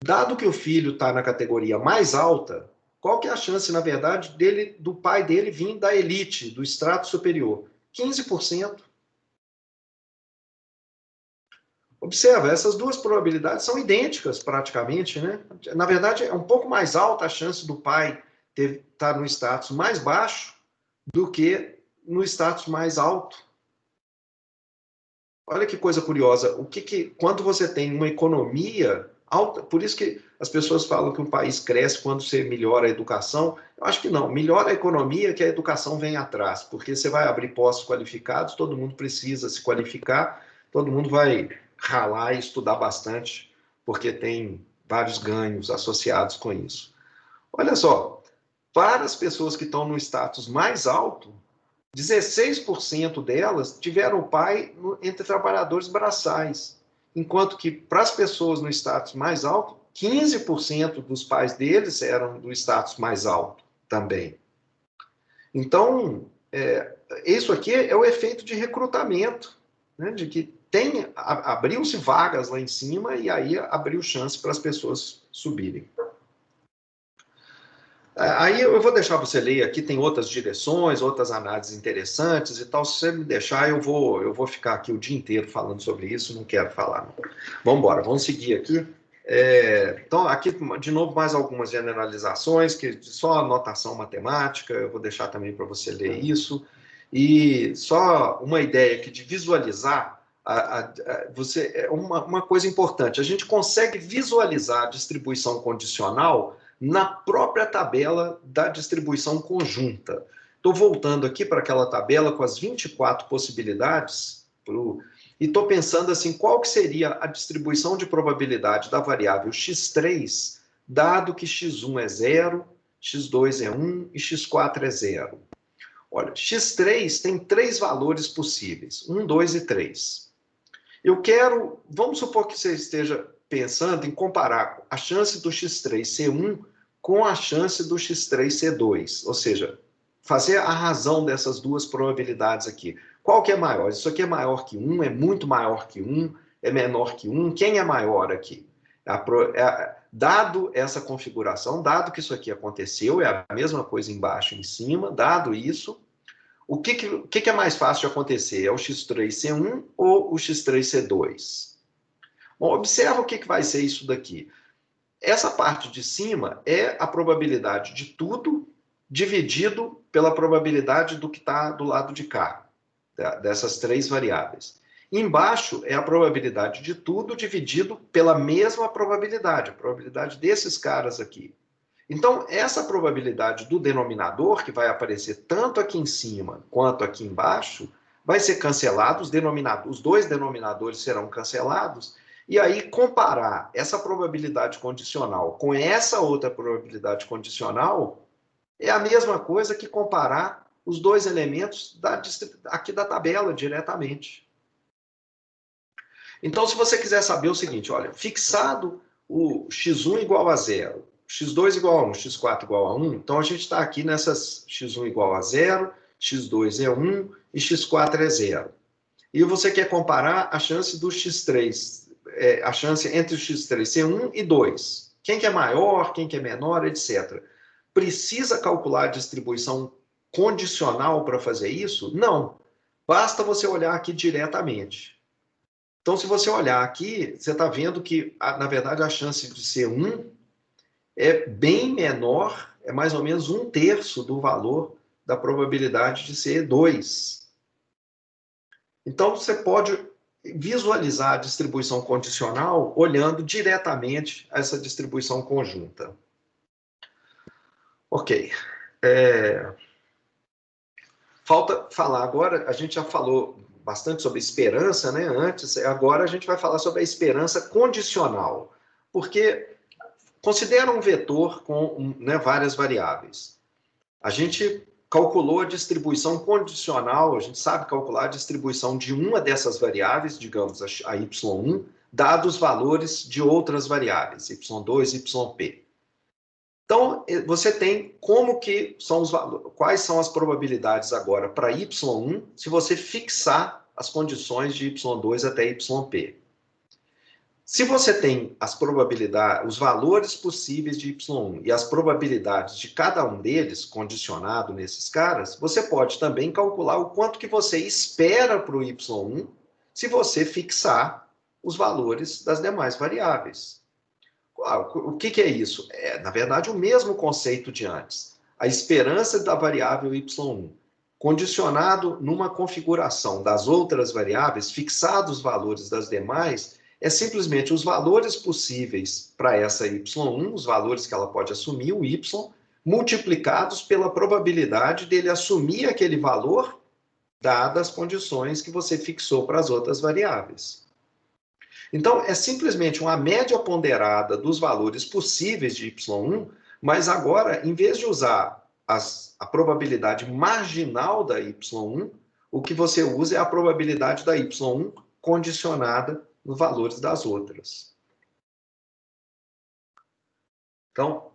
Speaker 1: Dado que o filho está na categoria mais alta, qual que é a chance, na verdade, do pai dele vir da elite, do extrato superior? 15%. Observa, essas duas probabilidades são idênticas praticamente, né? Na verdade, é um pouco mais alta a chance do pai estar no status mais baixo do que no status mais alto. Olha que coisa curiosa. Quando você tem uma economia alta, por isso que as pessoas falam que um país cresce quando você melhora a educação. Eu acho que não. Melhora a economia que a educação vem atrás, porque você vai abrir postos qualificados, todo mundo precisa se qualificar, todo mundo vai ralar e estudar bastante, porque tem vários ganhos associados com isso. Olha só, para as pessoas que estão no status mais alto, 16% delas tiveram o pai entre trabalhadores braçais, enquanto que para as pessoas no status mais alto, 15% dos pais deles eram do status mais alto também. Então, isso aqui é o efeito de recrutamento, né, de que abriu-se vagas lá em cima e aí abriu chance para as pessoas subirem. Aí eu vou deixar você ler aqui, tem outras direções, outras análises interessantes e tal. Se você me deixar, eu vou ficar aqui o dia inteiro falando sobre isso, não quero falar. Não. Vamos embora, vamos seguir aqui. Então, aqui, de novo, mais algumas generalizações, que só anotação matemática, eu vou deixar também para você ler isso. E só uma ideia aqui de visualizar, uma coisa importante, a gente consegue visualizar a distribuição condicional na própria tabela da distribuição conjunta. Estou voltando aqui para aquela tabela com as 24 possibilidades e estou pensando assim, qual que seria a distribuição de probabilidade da variável x3, dado que x1 é 0, x2 é 1 e x4 é 0. Olha, x3 tem 3 valores possíveis, 1, 2 e 3. Vamos supor que você esteja pensando em comparar a chance do x3 ser 1 com a chance do x3 ser 2, ou seja, fazer a razão dessas duas probabilidades aqui. Qual que é maior? Isso aqui é maior que 1, é muito maior que 1, é menor que 1, quem é maior aqui? Dado essa configuração, dado que isso aqui aconteceu, é a mesma coisa embaixo e em cima, dado isso, o que é mais fácil de acontecer? É o x3 ser 1 ou o x3 ser 2? Bom, observa o que vai ser isso daqui. Essa parte de cima é a probabilidade de tudo dividido pela probabilidade do que está do lado de cá, dessas 3 variáveis. Embaixo é a probabilidade de tudo dividido pela mesma probabilidade, a probabilidade desses caras aqui. Então, essa probabilidade do denominador, que vai aparecer tanto aqui em cima quanto aqui embaixo, vai ser cancelado, os dois denominadores serão cancelados, e aí comparar essa probabilidade condicional com essa outra probabilidade condicional é a mesma coisa que comparar os dois elementos aqui da tabela diretamente. Então, se você quiser saber o seguinte, olha, fixado o x1 igual a 0, x2 igual a 1, x4 igual a 1, então a gente está aqui nessas x1 igual a 0, x2 é 1 e x4 é 0. E você quer comparar a chance do x3, a chance entre o x3 ser 1 e 2. Quem que é maior, quem que é menor, etc. Precisa calcular a distribuição condicional para fazer isso? Não. Basta você olhar aqui diretamente. Então, se você olhar aqui, você está vendo que, na verdade, a chance de ser 1 é bem menor, é mais ou menos 1/3 do valor da probabilidade de ser 2. Então, você pode visualizar a distribuição condicional olhando diretamente essa distribuição conjunta. Ok. Falta falar agora, a gente já falou bastante sobre esperança, né? Antes, agora a gente vai falar sobre a esperança condicional. Porque considera um vetor com várias variáveis. A gente calculou a distribuição condicional, a gente sabe calcular a distribuição de uma dessas variáveis, digamos a y1, dados valores de outras variáveis, y2, yp. Então, você tem como que são os valores, quais são as probabilidades agora para y1, se você fixar as condições de y2 até yp. Se você tem as probabilidades, os valores possíveis de y1 e as probabilidades de cada um deles, condicionado nesses caras, você pode também calcular o quanto que você espera para o y1 se você fixar os valores das demais variáveis. O que é isso? É, na verdade, o mesmo conceito de antes. A esperança da variável y1 condicionado numa configuração das outras variáveis, fixados os valores das demais, é simplesmente os valores possíveis para essa y1, os valores que ela pode assumir, o y, multiplicados pela probabilidade dele assumir aquele valor, dadas as condições que você fixou para as outras variáveis. Então, é simplesmente uma média ponderada dos valores possíveis de y1, mas agora, em vez de usar a probabilidade marginal da y1, o que você usa é a probabilidade da y1 condicionada nos valores das outras. Então,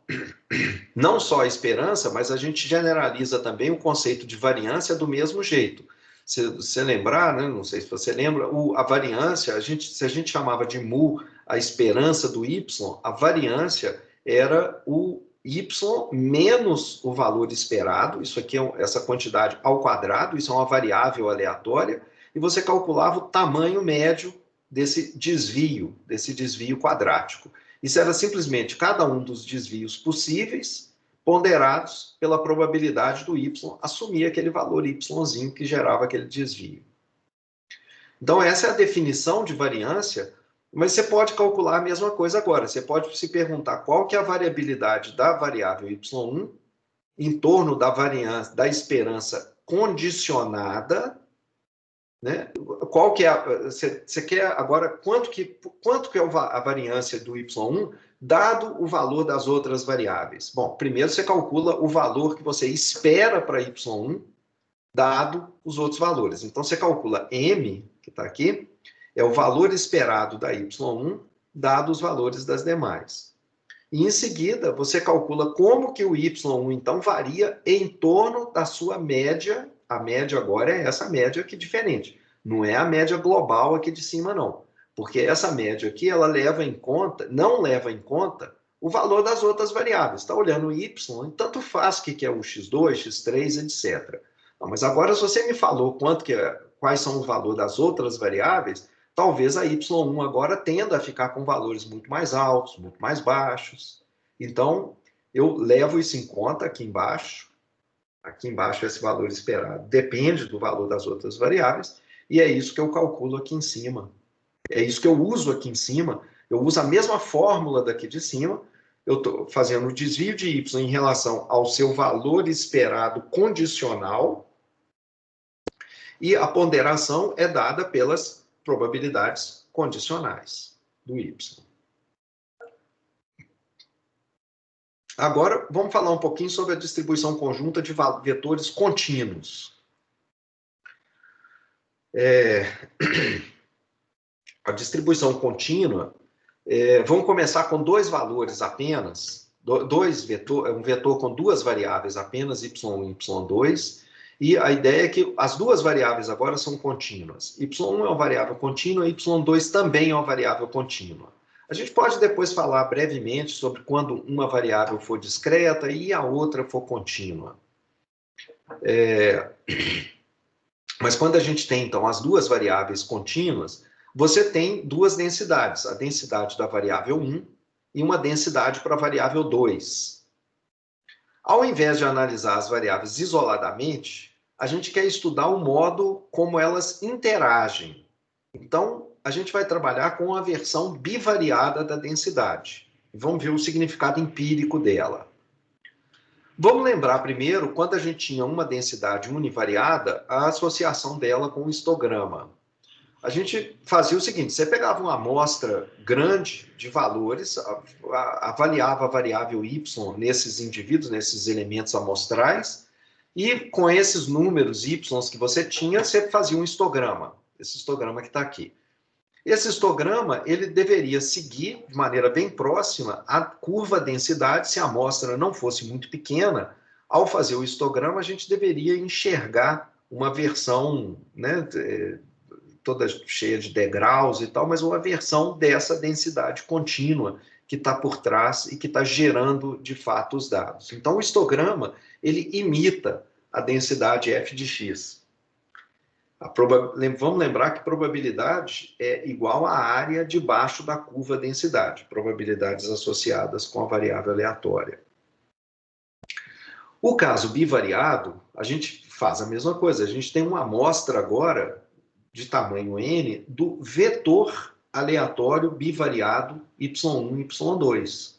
Speaker 1: não só a esperança, mas a gente generaliza também o conceito de variância do mesmo jeito. Se você lembrar, né, não sei se você lembra, a variância, se a gente chamava de mu a esperança do y, a variância era o y menos o valor esperado, isso aqui é essa quantidade ao quadrado, isso é uma variável aleatória, e você calculava o tamanho médio desse desvio quadrático. Isso era simplesmente cada um dos desvios possíveis, ponderados pela probabilidade do y assumir aquele valor yzinho que gerava aquele desvio. Então, essa é a definição de variância, mas você pode calcular a mesma coisa agora. Você pode se perguntar qual que é a variabilidade da variável y1 em torno da variância, da esperança condicionada, né? Qual que é você quer agora quanto que é a variância do y1 dado o valor das outras variáveis? Bom, primeiro você calcula o valor que você espera para y1 dado os outros valores. Então você calcula m, que está aqui, é o valor esperado da y1 dado os valores das demais. E em seguida você calcula como que o y1 então varia em torno da sua média. A média agora é essa média aqui diferente. Não é a média global aqui de cima, não. Porque essa média aqui, ela não leva em conta o valor das outras variáveis. Está olhando o y, tanto faz o que é o x2, x3, etc. Não, mas agora, se você me falou quais são os valores das outras variáveis, talvez a y1 agora tenda a ficar com valores muito mais altos, muito mais baixos. Então, eu levo isso em conta aqui embaixo. Aqui embaixo esse valor esperado depende do valor das outras variáveis, e é isso que eu calculo aqui em cima. É isso que eu uso aqui em cima. Eu uso a mesma fórmula daqui de cima. Eu estou fazendo o desvio de y em relação ao seu valor esperado condicional, e a ponderação é dada pelas probabilidades condicionais do y. Agora, vamos falar um pouquinho sobre a distribuição conjunta de vetores contínuos. a distribuição contínua, vamos começar com dois valores apenas, um vetor com duas variáveis apenas, y1 e y2, e a ideia é que as duas variáveis agora são contínuas. y1 é uma variável contínua, y2 também é uma variável contínua. A gente pode depois falar brevemente sobre quando uma variável for discreta e a outra for contínua. Mas quando a gente tem, então, as duas variáveis contínuas, você tem duas densidades, a densidade da variável 1 e uma densidade para a variável 2. Ao invés de analisar as variáveis isoladamente, a gente quer estudar o modo como elas interagem. Então, a gente vai trabalhar com a versão bivariada da densidade. Vamos ver o significado empírico dela. Vamos lembrar primeiro, quando a gente tinha uma densidade univariada, a associação dela com o histograma. A gente fazia o seguinte, você pegava uma amostra grande de valores, avaliava a variável y nesses indivíduos, nesses elementos amostrais, e com esses números y que você tinha, você fazia um histograma, esse histograma que está aqui. Esse histograma, ele deveria seguir, de maneira bem próxima, a curva densidade, se a amostra não fosse muito pequena. Ao fazer o histograma, a gente deveria enxergar uma versão, né, toda cheia de degraus e tal, mas uma versão dessa densidade contínua que está por trás e que está gerando, de fato, os dados. Então, o histograma, ele imita a densidade f de x. Vamos lembrar que probabilidade é igual à área debaixo da curva densidade, probabilidades associadas com a variável aleatória. O caso bivariado, a gente faz a mesma coisa, a gente tem uma amostra agora de tamanho n do vetor aleatório bivariado y1 e y2.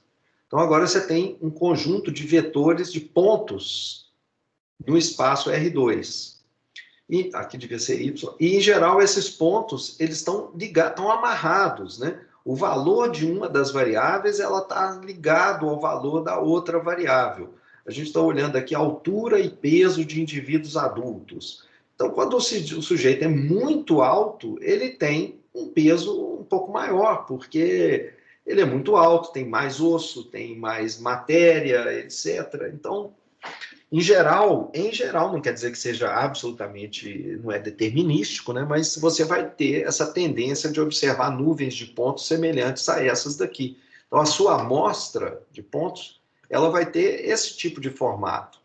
Speaker 1: Então agora você tem um conjunto de vetores de pontos no espaço R2. E aqui devia ser y, e em geral esses pontos eles estão ligados, estão amarrados, né? O valor de uma das variáveis ela está ligado ao valor da outra variável. A gente está olhando aqui a altura e peso de indivíduos adultos. Então, quando o sujeito é muito alto, ele tem um peso um pouco maior, porque ele é muito alto, tem mais osso, tem mais matéria, etc. Então, em geral, não quer dizer que seja absolutamente, não é determinístico, né? Mas você vai ter essa tendência de observar nuvens de pontos semelhantes a essas daqui. Então, a sua amostra de pontos, ela vai ter esse tipo de formato.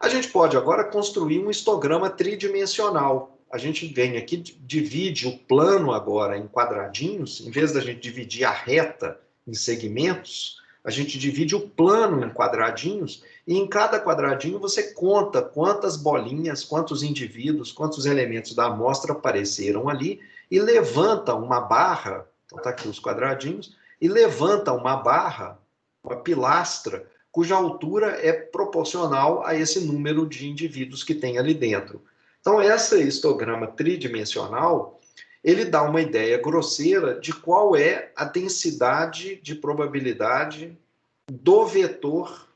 Speaker 1: A gente pode agora construir um histograma tridimensional. A gente vem aqui, divide o plano agora em quadradinhos, em vez da gente dividir a reta em segmentos, a gente divide o plano em quadradinhos, e em cada quadradinho você conta quantas bolinhas, quantos indivíduos, quantos elementos da amostra apareceram ali, e levanta uma barra, então está aqui os quadradinhos, e levanta uma barra, uma pilastra, cuja altura é proporcional a esse número de indivíduos que tem ali dentro. Então, esse histograma tridimensional, ele dá uma ideia grosseira de qual é a densidade de probabilidade do vetor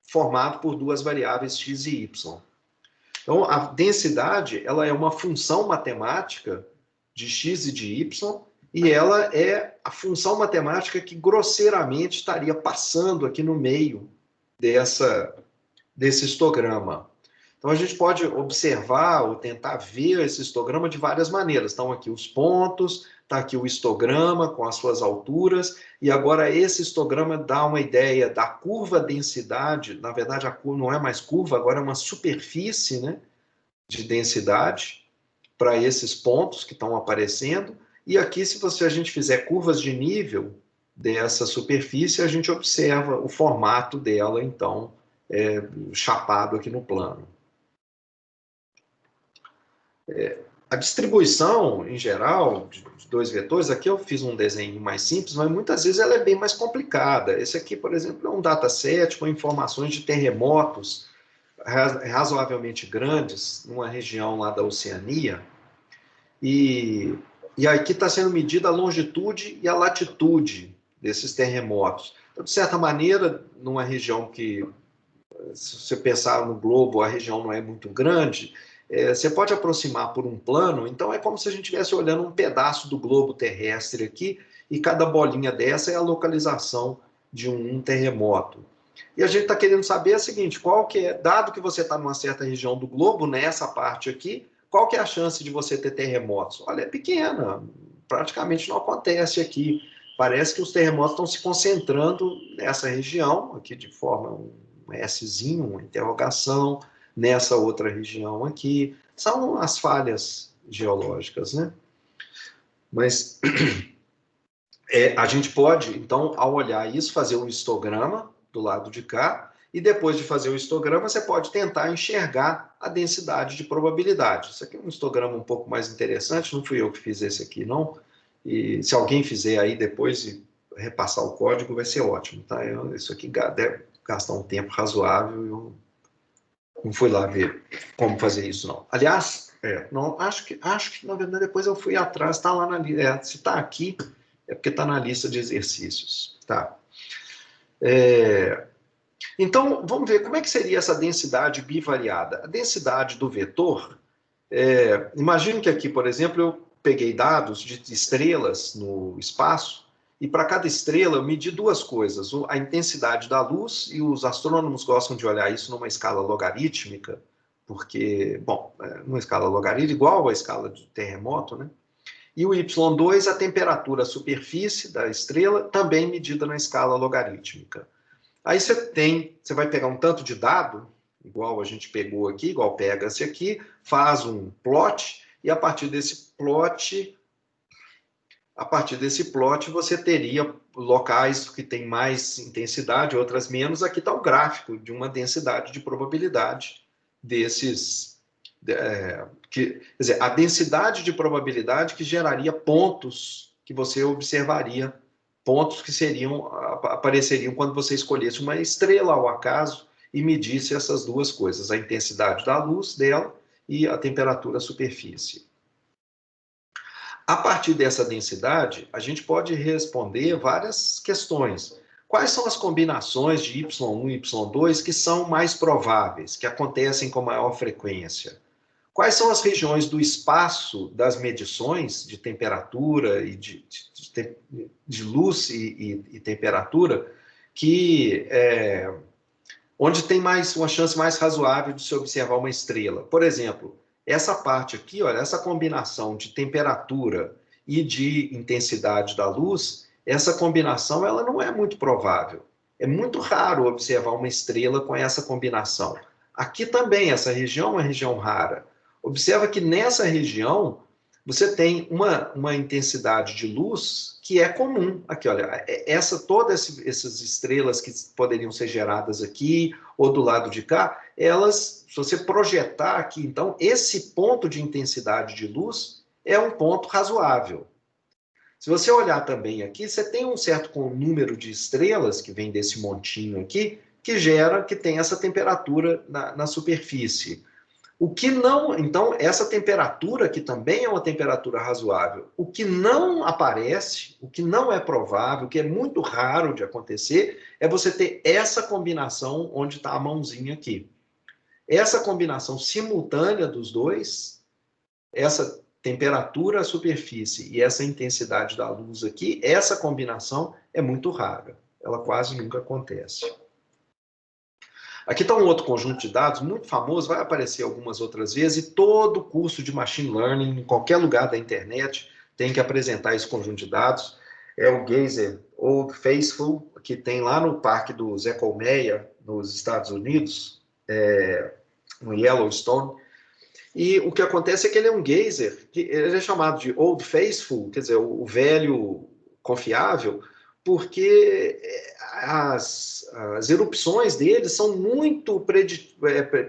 Speaker 1: formado por duas variáveis x e y. Então, a densidade, ela é uma função matemática de x e de y, e ela é a função matemática que grosseiramente estaria passando aqui no meio desse histograma. Então, a gente pode observar ou tentar ver esse histograma de várias maneiras. Estão aqui os pontos, está aqui o histograma com as suas alturas, e agora esse histograma dá uma ideia da curva densidade. Na verdade, a curva não é mais curva, agora é uma superfície, né, de densidade para esses pontos que estão aparecendo. E aqui, se a gente fizer curvas de nível dessa superfície, a gente observa o formato dela, então, chapado aqui no plano. A distribuição, em geral, de dois vetores, aqui eu fiz um desenho mais simples, mas muitas vezes ela é bem mais complicada. Esse aqui, por exemplo, é um dataset com informações de terremotos razoavelmente grandes, numa região lá da Oceania, e aqui está sendo medida a longitude e a latitude desses terremotos. Então, de certa maneira, numa região que, se você pensar no globo, a região não é muito grande, você pode aproximar por um plano, então é como se a gente estivesse olhando um pedaço do globo terrestre aqui, e cada bolinha dessa é a localização de um terremoto. E a gente está querendo saber o seguinte, qual que é, dado que você está numa certa região do globo, nessa parte aqui, qual que é a chance de você ter terremotos? Olha, é pequena, praticamente não acontece aqui. Parece que os terremotos estão se concentrando nessa região, aqui de forma um Szinho, uma interrogação, nessa outra região aqui. São as falhas geológicas, né? Mas a gente pode, então, ao olhar isso, fazer um histograma do lado de cá, e depois de fazer o histograma, você pode tentar enxergar a densidade de probabilidade. Isso aqui é um histograma um pouco mais interessante, não fui eu que fiz esse aqui, não. E se alguém fizer aí depois e repassar o código, vai ser ótimo, tá? Isso aqui deve gastar um tempo razoável, eu não fui lá ver como fazer isso, não. Aliás, não, acho que, na verdade, depois eu fui atrás, está lá na lista. Se está aqui, é porque está na lista de exercícios, tá? Então, vamos ver como é que seria essa densidade bivariada. A densidade do vetor, imagine que aqui, por exemplo, eu peguei dados de estrelas no espaço, e para cada estrela eu medi duas coisas, a intensidade da luz, e os astrônomos gostam de olhar isso numa escala logarítmica, porque, bom, numa escala logarítmica, igual à escala de terremoto, né? E o Y2, a temperatura, a superfície da estrela, também medida na escala logarítmica. Aí você vai pegar um tanto de dado, igual a gente pegou aqui, igual pega-se aqui, faz um plot, e a partir desse plot você teria locais que têm mais intensidade, outras menos. Aqui está o gráfico de uma densidade de probabilidade desses... quer dizer, a densidade de probabilidade que geraria pontos que você observaria, pontos que apareceriam quando você escolhesse uma estrela ao acaso e medisse essas duas coisas, a intensidade da luz dela e a temperatura à superfície. A partir dessa densidade, a gente pode responder várias questões. Quais são as combinações de Y1 e Y2 que são mais prováveis, que acontecem com maior frequência? Quais são as regiões do espaço das medições de temperatura e de luz e temperatura que onde tem uma chance mais razoável de se observar uma estrela? Por exemplo, essa parte aqui, olha, essa combinação de temperatura e de intensidade da luz, essa combinação ela não é muito provável. É muito raro observar uma estrela com essa combinação. Aqui também, essa região é uma região rara. Observa que nessa região você tem uma intensidade de luz que é comum. Aqui, olha, todas essas estrelas que poderiam ser geradas aqui ou do lado de cá, elas, se você projetar aqui, então, esse ponto de intensidade de luz é um ponto razoável. Se você olhar também aqui, você tem um certo número de estrelas que vem desse montinho aqui, que tem essa temperatura na superfície. O que não, então, essa temperatura aqui também é uma temperatura razoável. O que não aparece, o que não é provável, o que é muito raro de acontecer, é você ter essa combinação onde está a mãozinha aqui. Essa combinação simultânea dos dois, essa temperatura, a superfície e essa intensidade da luz aqui, essa combinação é muito rara. Ela quase nunca acontece. Aqui está um outro conjunto de dados muito famoso, vai aparecer algumas outras vezes, e todo curso de Machine Learning, em qualquer lugar da internet, tem que apresentar esse conjunto de dados. É o Geyser Old Faithful, que tem lá no Parque do Zé Colmeia, nos Estados Unidos, no Yellowstone. E o que acontece é que ele é um geyser, que ele é chamado de Old Faithful, quer dizer, o velho confiável, porque as erupções deles são muito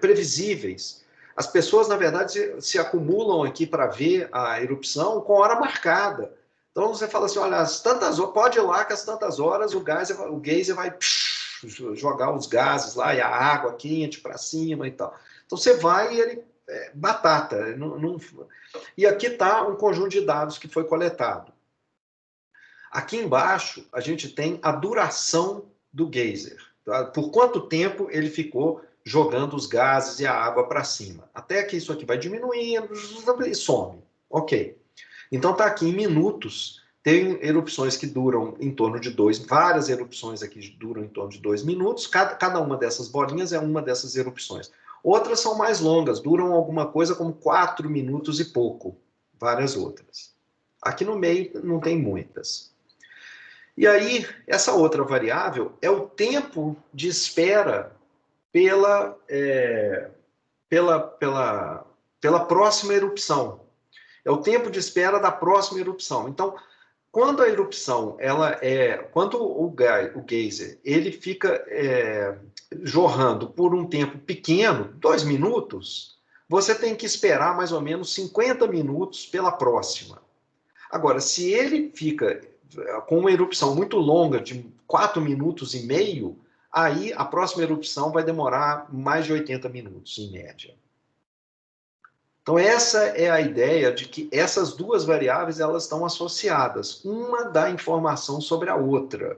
Speaker 1: previsíveis. As pessoas, na verdade, se acumulam aqui para ver a erupção com hora marcada. Então você fala assim, olha, pode ir lá que às tantas horas o geyser vai jogar os gases lá e a água quente para cima e tal. Então você vai e ele batata. E aqui está um conjunto de dados que foi coletado. Aqui embaixo, a gente tem a duração do geyser. Tá? Por quanto tempo ele ficou jogando os gases e a água para cima. Até que isso aqui vai diminuindo e some. Ok. Então está aqui em minutos. Tem erupções que duram em torno de várias erupções aqui duram em torno de 2 minutos. Cada uma dessas bolinhas é uma dessas erupções. Outras são mais longas, duram alguma coisa como 4 minutos e pouco. Várias outras. Aqui no meio não tem muitas. E aí, essa outra variável é o tempo de espera pela próxima erupção. É o tempo de espera da próxima erupção. Então, quando a erupção, quando o geyser, ele fica jorrando por um tempo pequeno, 2 minutos, você tem que esperar mais ou menos 50 minutos pela próxima. Agora, se ele fica com uma erupção muito longa, de 4 minutos e meio, aí a próxima erupção vai demorar mais de 80 minutos, em média. Então, essa é a ideia de que essas duas variáveis elas estão associadas. Uma dá informação sobre a outra.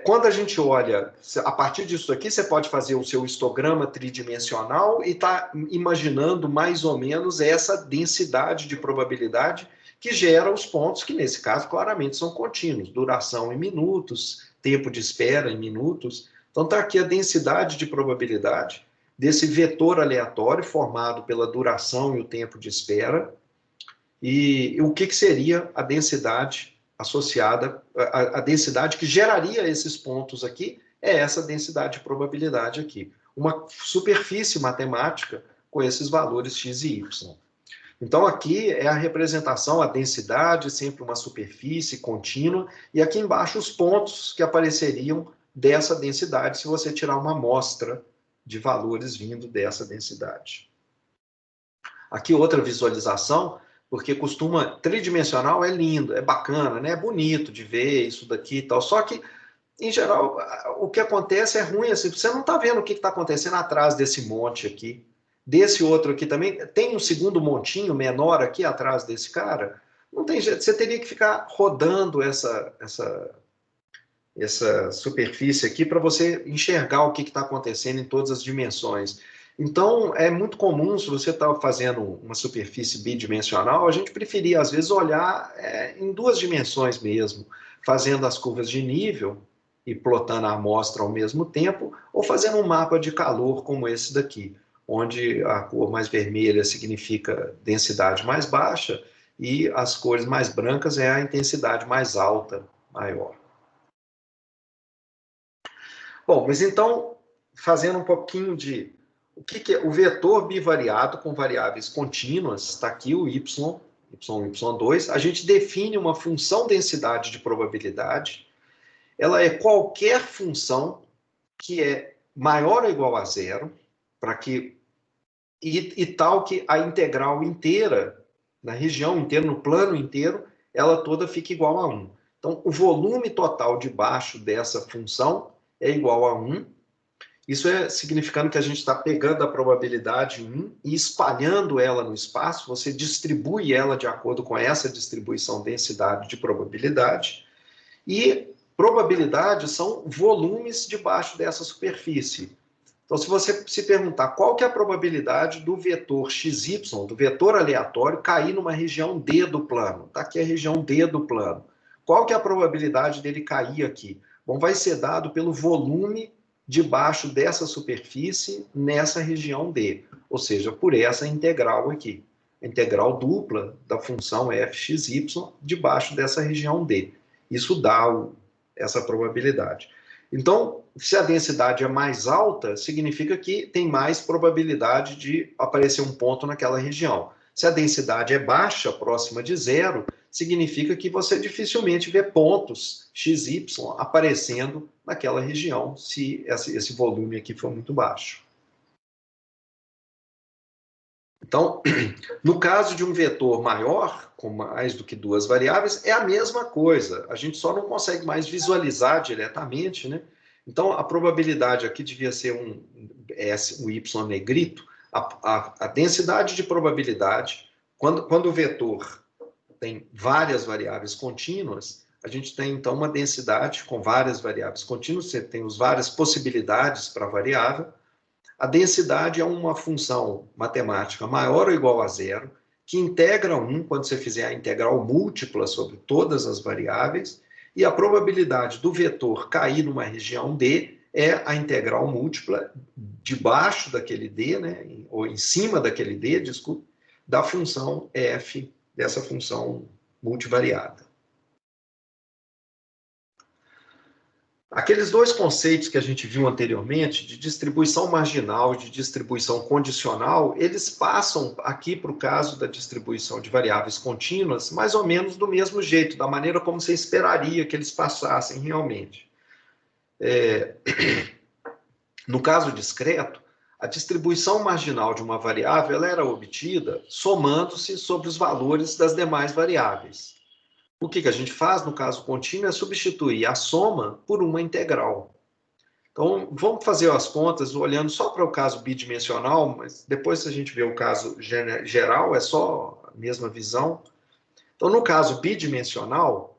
Speaker 1: Quando a gente olha, a partir disso aqui, você pode fazer o seu histograma tridimensional e está imaginando mais ou menos essa densidade de probabilidade que gera os pontos, que nesse caso claramente são contínuos, duração em minutos, tempo de espera em minutos. Então está aqui a densidade de probabilidade desse vetor aleatório formado pela duração e o tempo de espera. E o que seria a densidade associada, a densidade que geraria esses pontos aqui, é essa densidade de probabilidade aqui. Uma superfície matemática com esses valores x e y. Então, aqui é a representação, a densidade, sempre uma superfície contínua, e aqui embaixo os pontos que apareceriam dessa densidade, se você tirar uma amostra de valores vindo dessa densidade. Aqui outra visualização, porque tridimensional é lindo, é bacana, né? É bonito de ver isso daqui e tal, só que, em geral, o que acontece é ruim, assim, você não está vendo o que está acontecendo atrás desse monte aqui. Desse outro aqui também, tem um segundo montinho menor aqui atrás desse cara, não tem jeito, você teria que ficar rodando essa superfície aqui para você enxergar o que está acontecendo em todas as dimensões. Então, é muito comum, se você está fazendo uma superfície bidimensional, a gente preferia, às vezes, olhar em 2 dimensões mesmo, fazendo as curvas de nível e plotando a amostra ao mesmo tempo, ou fazendo um mapa de calor como esse daqui, onde a cor mais vermelha significa densidade mais baixa e as cores mais brancas é a intensidade mais alta, maior. Bom, mas então, fazendo um pouquinho de... O que é o vetor bivariado com variáveis contínuas? Está aqui o y, y2. A gente define uma função densidade de probabilidade. Ela é qualquer função que é maior ou igual a zero, e tal que a integral inteira, na região inteira, no plano inteiro, ela toda fica igual a 1. Então, o volume total debaixo dessa função é igual a 1. Isso significando que a gente está pegando a probabilidade 1 e espalhando ela no espaço, você distribui ela de acordo com essa distribuição densidade de probabilidade, e probabilidades são volumes debaixo dessa superfície. Então, se você se perguntar qual que é a probabilidade do vetor xy, do vetor aleatório, cair numa região D do plano, está aqui a região D do plano, qual que é a probabilidade dele cair aqui? Bom, vai ser dado pelo volume debaixo dessa superfície nessa região D, ou seja, por essa integral aqui, a integral dupla da função fxy debaixo dessa região D. Isso dá essa probabilidade. Então, se a densidade é mais alta, significa que tem mais probabilidade de aparecer um ponto naquela região. Se a densidade é baixa, próxima de zero, significa que você dificilmente vê pontos XY aparecendo naquela região, se esse volume aqui for muito baixo. Então, no caso de um vetor maior, com mais do que 2 variáveis, é a mesma coisa. A gente só não consegue mais visualizar diretamente, né? Então, a probabilidade aqui devia ser um Y negrito. A densidade de probabilidade, quando o vetor tem várias variáveis contínuas, a gente tem, então, uma densidade com várias variáveis contínuas, você tem as várias possibilidades para a variável, A densidade é uma função matemática maior ou igual a zero, que integra 1 quando você fizer a integral múltipla sobre todas as variáveis, e a probabilidade do vetor cair numa região D é a integral múltipla debaixo daquele D, né, ou em cima daquele D, desculpa, da função f, dessa função multivariada. Aqueles dois conceitos que a gente viu anteriormente, de distribuição marginal e de distribuição condicional, eles passam aqui para o caso da distribuição de variáveis contínuas, mais ou menos do mesmo jeito, da maneira como você esperaria que eles passassem realmente. No caso discreto, a distribuição marginal de uma variável ela era obtida somando-se sobre os valores das demais variáveis. O que a gente faz no caso contínuo é substituir a soma por uma integral. Então, vamos fazer as contas olhando só para o caso bidimensional, mas depois, se a gente vê o caso geral, é só a mesma visão. Então, no caso bidimensional,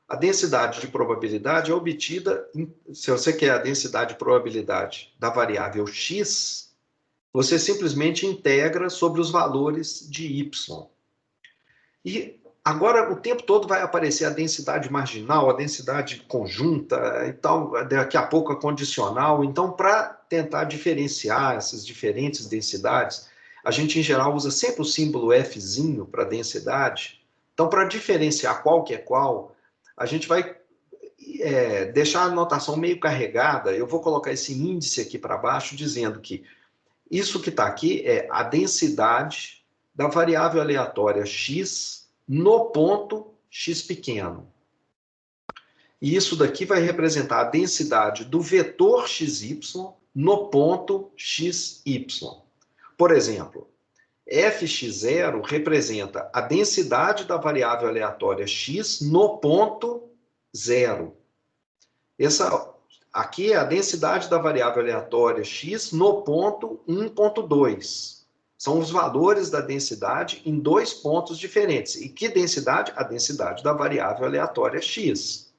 Speaker 1: a densidade de probabilidade é obtida, se você quer a densidade de probabilidade da variável x, você simplesmente integra sobre os valores de y. E agora, o tempo todo vai aparecer a densidade marginal, a densidade conjunta e tal, daqui a pouco a condicional. Então, para tentar diferenciar essas diferentes densidades, a gente, em geral, usa sempre o símbolo Fzinho para densidade. Então, para diferenciar qual que é qual, a gente vai deixar a notação meio carregada. Eu vou colocar esse índice aqui para baixo, dizendo que isso que está aqui é a densidade da variável aleatória x no ponto x pequeno. E isso daqui vai representar a densidade do vetor xy no ponto xy. Por exemplo, fx0 representa a densidade da variável aleatória x no ponto 0. Essa aqui é a densidade da variável aleatória x no ponto 1.2. São os valores da densidade em dois pontos diferentes. E que densidade? A densidade da variável aleatória x.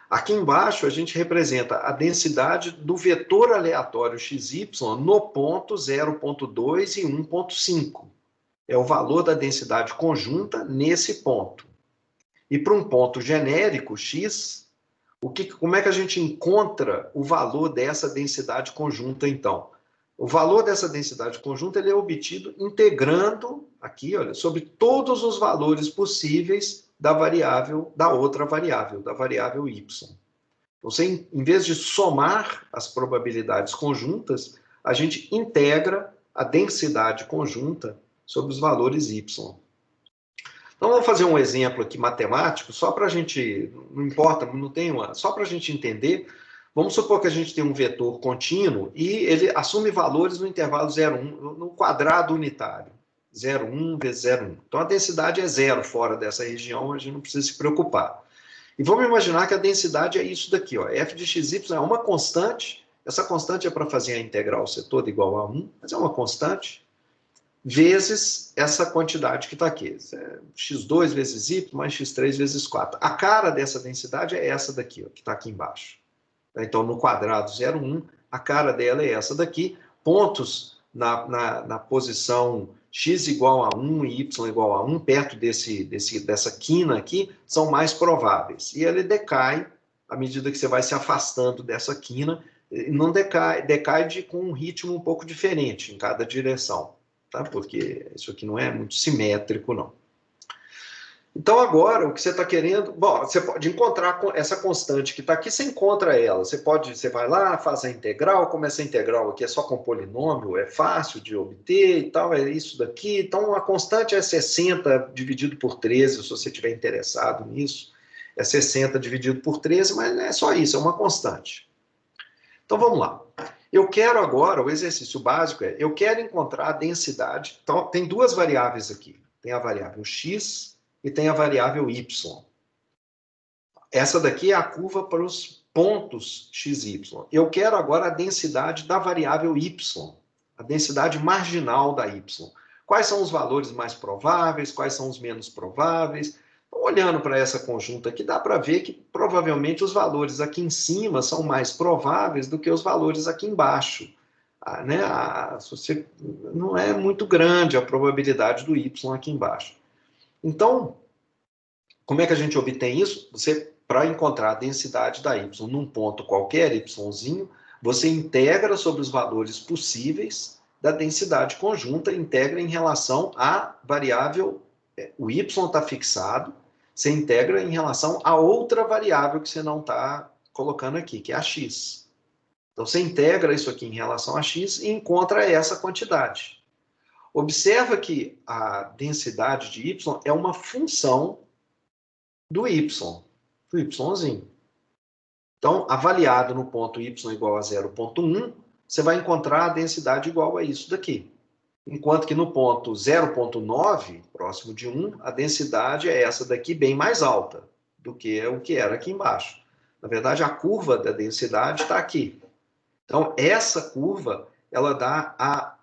Speaker 1: Aqui embaixo, a gente representa a densidade do vetor aleatório xy no ponto 0.2 e 1.5. É o valor da densidade conjunta nesse ponto. E para um ponto genérico, x, como é que a gente encontra o valor dessa densidade conjunta, então? O valor dessa densidade conjunta ele é obtido integrando, aqui, olha, sobre todos os valores possíveis da variável, da outra variável, da variável y. Você, em vez de somar as probabilidades conjuntas, a gente integra a densidade conjunta sobre os valores y. Então, vamos fazer um exemplo aqui matemático, só para a gente, não importa, não tem uma, só para a gente entender. Vamos supor que a gente tem um vetor contínuo e ele assume valores no intervalo 0,1, no quadrado unitário. 0,1 vezes 0,1. Então, a densidade é zero fora dessa região, a gente não precisa se preocupar. E vamos imaginar que a densidade é isso daqui, ó. F de xy é uma constante, essa constante é para fazer a integral ser toda igual a 1, mas é uma constante, vezes essa quantidade que está aqui. x2 vezes y mais x3 vezes 4. A cara dessa densidade é essa daqui, ó, que está aqui embaixo. Então, no quadrado 0,1, a cara dela é essa daqui. Pontos na posição x igual a 1 e y igual a 1, perto dessa quina aqui, são mais prováveis. E ele decai à medida que você vai se afastando dessa quina. Não decai com um ritmo um pouco diferente em cada direção, tá? Porque isso aqui não é muito simétrico, não. Então, agora, o que você está querendo... Bom, você pode encontrar essa constante que está aqui, você encontra ela. Você vai lá, faz a integral, como essa integral aqui é só com polinômio, é fácil de obter e tal, é isso daqui. Então, a constante é 60 dividido por 13, se você estiver interessado nisso. É 60 dividido por 13, mas não é só isso, é uma constante. Então, vamos lá. Eu quero agora, o exercício básico é, eu quero encontrar a densidade. Então, tem duas variáveis aqui. Tem a variável x e tem a variável y. Essa daqui é a curva para os pontos xy. Eu quero agora a densidade da variável y, a densidade marginal da y. Quais são os valores mais prováveis, quais são os menos prováveis? Então, olhando para essa conjunta aqui, dá para ver que provavelmente os valores aqui em cima são mais prováveis do que os valores aqui embaixo. né, não é muito grande a probabilidade do y aqui embaixo. Então, como é que a gente obtém isso? Você, para encontrar a densidade da y num ponto qualquer, yzinho, você integra sobre os valores possíveis da densidade conjunta, integra em relação à variável, o y está fixado, você integra em relação a outra variável que você não está colocando aqui, que é a x. Então, você integra isso aqui em relação a x e encontra essa quantidade. Observa que a densidade de y é uma função do yzinho. Então, avaliado no ponto y igual a 0,1, você vai encontrar a densidade igual a isso daqui. Enquanto que no ponto 0,9, próximo de 1, a densidade é essa daqui bem mais alta do que o que era aqui embaixo. Na verdade, a curva da densidade está aqui. Então, essa curva, ela dá a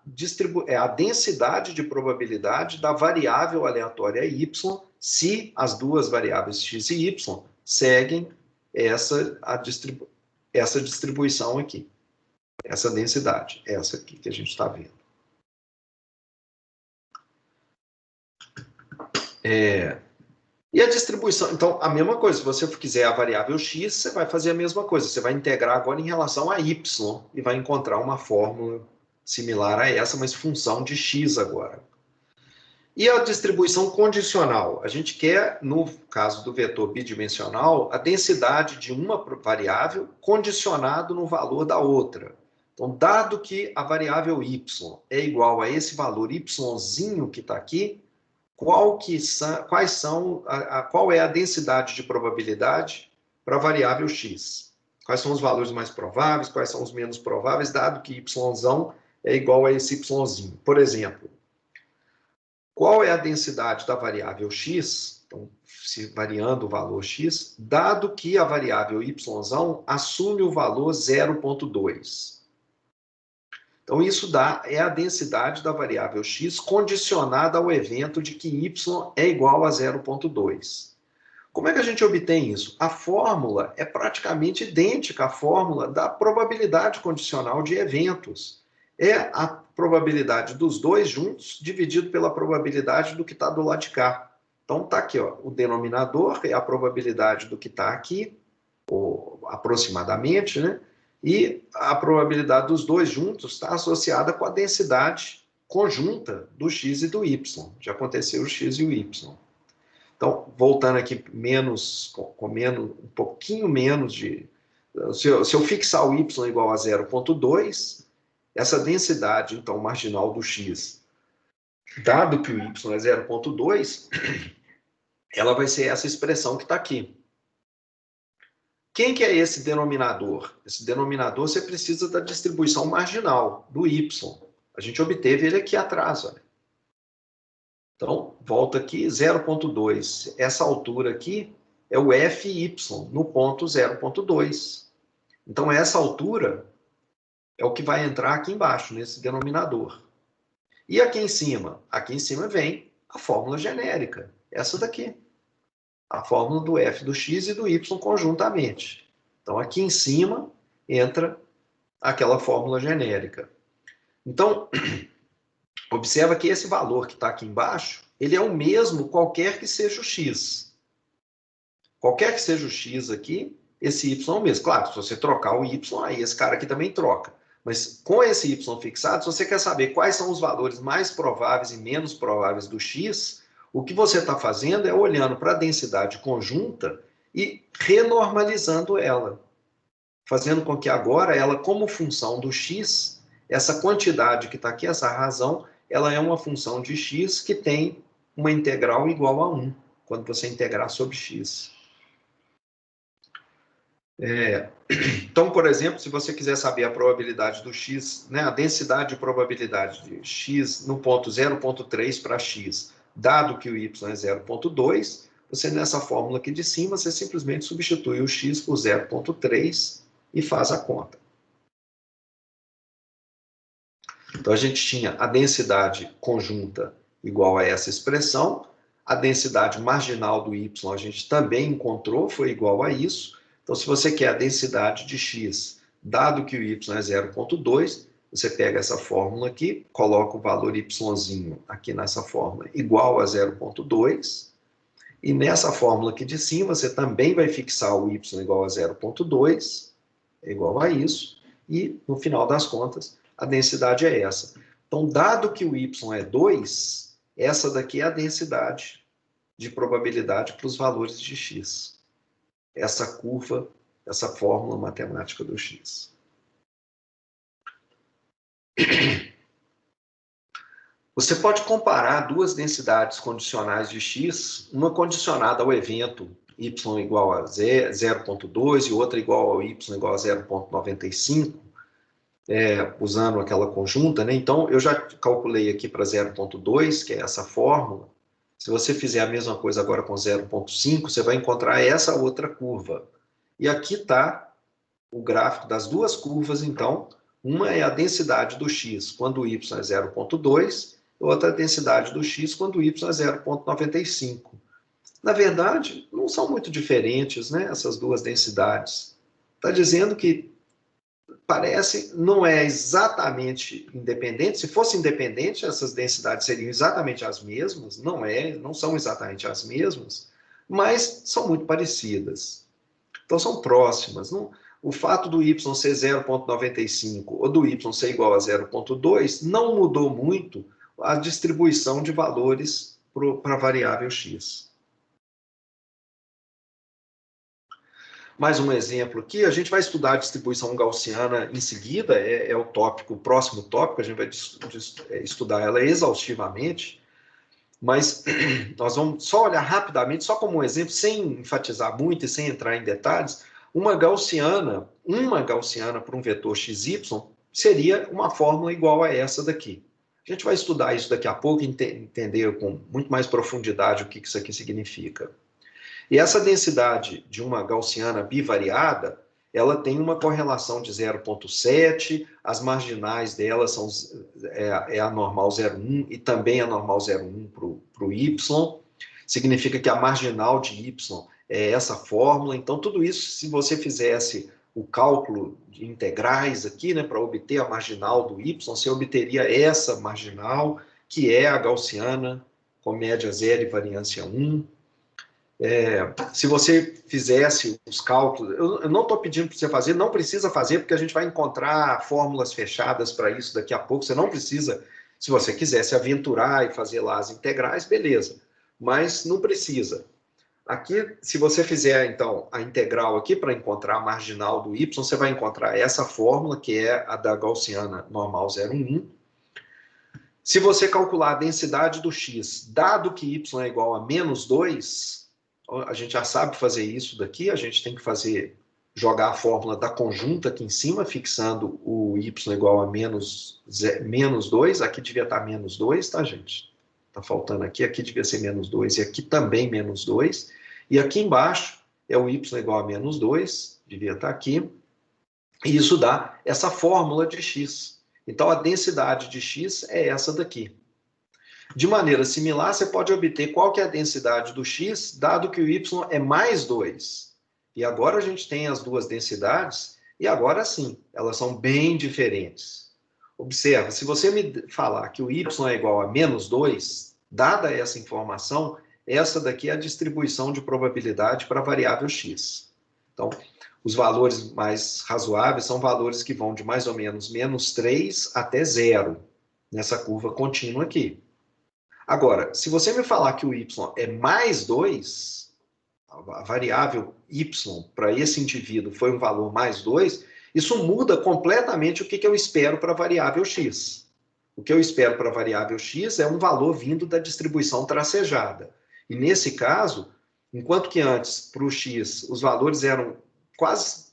Speaker 1: densidade de probabilidade da variável aleatória y, se as duas variáveis x e y seguem essa distribuição aqui, essa densidade, essa aqui que a gente está vendo. E a distribuição, então, a mesma coisa, se você quiser a variável x, você vai fazer a mesma coisa, você vai integrar agora em relação a y e vai encontrar uma fórmula similar a essa, mas função de x agora. E a distribuição condicional? A gente quer, no caso do vetor bidimensional, a densidade de uma variável condicionado no valor da outra. Então, dado que a variável y é igual a esse valor yzinho que está aqui, qual é a densidade de probabilidade para a variável x? Quais são os valores mais prováveis, quais são os menos prováveis, dado que y é igual a esse yzinho? Por exemplo, qual é a densidade da variável x, então, se variando o valor x, dado que a variável y assume o valor 0,2? Então, isso é a densidade da variável x condicionada ao evento de que y é igual a 0,2. Como é que a gente obtém isso? A fórmula é praticamente idêntica à fórmula da probabilidade condicional de eventos. É a probabilidade dos dois juntos dividido pela probabilidade do que está do lado de cá. Então, está aqui, ó, o denominador é a probabilidade do que está aqui, ou aproximadamente, né? E a probabilidade dos dois juntos está associada com a densidade conjunta do x e do y. Já aconteceu o x e o y. Então, voltando aqui, um pouquinho menos de... Se eu fixar o y igual a 0,2, essa densidade, então, marginal do x, dado que o y é 0,2, ela vai ser essa expressão que está aqui. Quem que é esse denominador? Esse denominador você precisa da distribuição marginal, do y. A gente obteve ele aqui atrás, olha. Então, volta aqui, 0,2. Essa altura aqui é o FY, no ponto 0,2. Então, essa altura é o que vai entrar aqui embaixo, nesse denominador. E aqui em cima? Aqui em cima vem a fórmula genérica, essa daqui. A fórmula do f do x e do y conjuntamente. Então, aqui em cima entra aquela fórmula genérica. Então, observa que esse valor que está aqui embaixo, ele é o mesmo qualquer que seja o x. Qualquer que seja o x aqui, esse y é o mesmo. Claro, se você trocar o y, aí esse cara aqui também troca. Mas com esse y fixado, se você quer saber quais são os valores mais prováveis e menos prováveis do x, o que você está fazendo é olhando para a densidade conjunta e renormalizando ela. Fazendo com que agora ela, como função do x, essa quantidade que está aqui, essa razão, ela é uma função de x que tem uma integral igual a 1, quando você integrar sobre x. Então, por exemplo, se você quiser saber a probabilidade do x, né, a densidade de probabilidade de x no ponto 0,3 para x, dado que o y é 0,2, você nessa fórmula aqui de cima, você simplesmente substitui o x por 0,3 e faz a conta. Então, a gente tinha a densidade conjunta igual a essa expressão, a densidade marginal do y a gente também encontrou, foi igual a isso. Então, se você quer a densidade de x, dado que o y é 0,2, você pega essa fórmula aqui, coloca o valor yzinho aqui nessa fórmula igual a 0,2, e nessa fórmula aqui de cima, você também vai fixar o y igual a 0,2, igual a isso, e no final das contas, a densidade é essa. Então, dado que o y é 2, essa daqui é a densidade de probabilidade para os valores de x. Essa curva, essa fórmula matemática do x. Você pode comparar duas densidades condicionais de x, uma condicionada ao evento y igual a 0,2 e outra igual ao y igual a 0,95, usando aquela conjunta, né? Então, eu já calculei aqui para 0,2, que é essa fórmula. Se você fizer a mesma coisa agora com 0,5, você vai encontrar essa outra curva. E aqui está o gráfico das duas curvas, então. Uma é a densidade do x quando o y é 0,2, outra é a densidade do x quando o y é 0,95. Na verdade, não são muito diferentes, né, essas duas densidades. Está dizendo que parece, não é exatamente independente. Se fosse independente, essas densidades seriam exatamente as mesmas. Não são exatamente as mesmas, mas são muito parecidas. Então, são próximas. Não, o fato do y ser 0,95 ou do y ser igual a 0,2 não mudou muito a distribuição de valores para a variável x. Mais um exemplo aqui, a gente vai estudar a distribuição gaussiana em seguida, o próximo tópico, a gente vai estudar ela exaustivamente, mas nós vamos só olhar rapidamente, só como um exemplo, sem enfatizar muito e sem entrar em detalhes, uma gaussiana para um vetor xy seria uma fórmula igual a essa daqui. A gente vai estudar isso daqui a pouco e entender com muito mais profundidade o que isso aqui significa. E essa densidade de uma gaussiana bivariada, ela tem uma correlação de 0,7, as marginais dela são a normal 0,1 e também a normal 0,1 para o y. Significa que a marginal de y é essa fórmula. Então, tudo isso, se você fizesse o cálculo de integrais aqui, né, para obter a marginal do y, você obteria essa marginal, que é a gaussiana com média 0 e variância 1. Se você fizesse os cálculos, eu não estou pedindo para você fazer, não precisa fazer, porque a gente vai encontrar fórmulas fechadas para isso daqui a pouco. Você não precisa, se você quiser se aventurar e fazer lá as integrais, beleza, mas não precisa. Aqui, se você fizer, então, a integral aqui para encontrar a marginal do y, você vai encontrar essa fórmula, que é a da gaussiana normal 0,1. Se você calcular a densidade do x, dado que y é igual a menos 2, a gente já sabe fazer isso daqui, a gente tem que jogar a fórmula da conjunta aqui em cima, fixando o y igual a menos 2, aqui devia estar menos 2, tá, gente? Está faltando aqui devia ser menos 2 e aqui também menos 2. E aqui embaixo é o y igual a menos 2, devia estar aqui, e isso dá essa fórmula de x. Então, a densidade de x é essa daqui. De maneira similar, você pode obter qual que é a densidade do x, dado que o y é mais 2. E agora a gente tem as duas densidades, e agora sim, elas são bem diferentes. Observa, se você me falar que o y é igual a menos 2, dada essa informação, essa daqui é a distribuição de probabilidade para a variável x. Então, os valores mais razoáveis são valores que vão de mais ou menos menos 3 até 0, nessa curva contínua aqui. Agora, se você me falar que o y é mais 2, a variável y para esse indivíduo foi um valor mais 2, isso muda completamente o que eu espero para a variável x. O que eu espero para a variável x é um valor vindo da distribuição tracejada. E nesse caso, enquanto que antes, para o x, os valores eram quase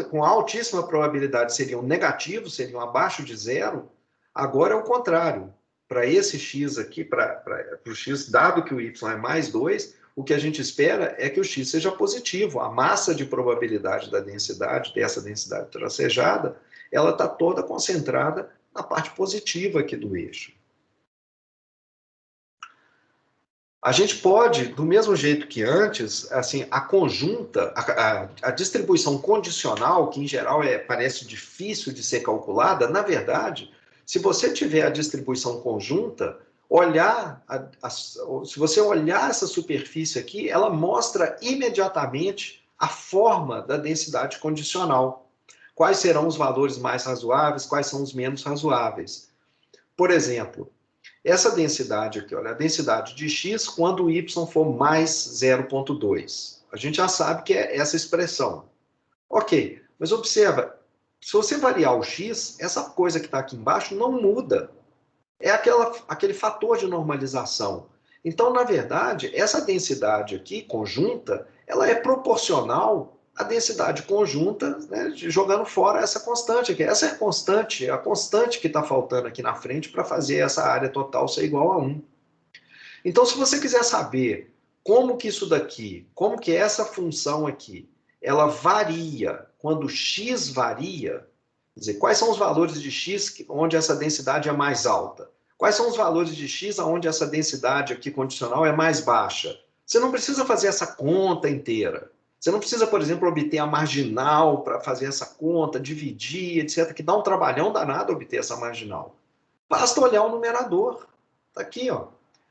Speaker 1: com altíssima probabilidade seriam negativos, seriam abaixo de 0, agora é o contrário. Para esse x aqui, para o x, dado que o y é mais 2, o que a gente espera é que o x seja positivo. A massa de probabilidade da densidade, dessa densidade tracejada, ela está toda concentrada na parte positiva aqui do eixo. A gente pode, do mesmo jeito que antes, assim, a conjunta, a distribuição condicional, que em geral parece difícil de ser calculada, na verdade, se você tiver a distribuição conjunta, se você olhar essa superfície aqui, ela mostra imediatamente a forma da densidade condicional. Quais serão os valores mais razoáveis, quais são os menos razoáveis. Por exemplo, essa densidade aqui, olha, a densidade de x quando y for mais 0,2. A gente já sabe que é essa expressão. Ok, mas observa, se você variar o x, essa coisa que está aqui embaixo não muda. É aquele fator de normalização. Então, na verdade, essa densidade aqui, conjunta, ela é proporcional à densidade conjunta, né, jogando fora essa constante aqui. Essa é a constante que está faltando aqui na frente para fazer essa área total ser igual a 1. Então, se você quiser saber como que isso daqui, como que essa função aqui, ela varia quando x varia, quer dizer, quais são os valores de x onde essa densidade é mais alta? Quais são os valores de x onde essa densidade aqui condicional é mais baixa? Você não precisa fazer essa conta inteira. Você não precisa, por exemplo, obter a marginal para fazer essa conta, dividir, etc., que dá um trabalhão danado obter essa marginal. Basta olhar o numerador. Está aqui, ó.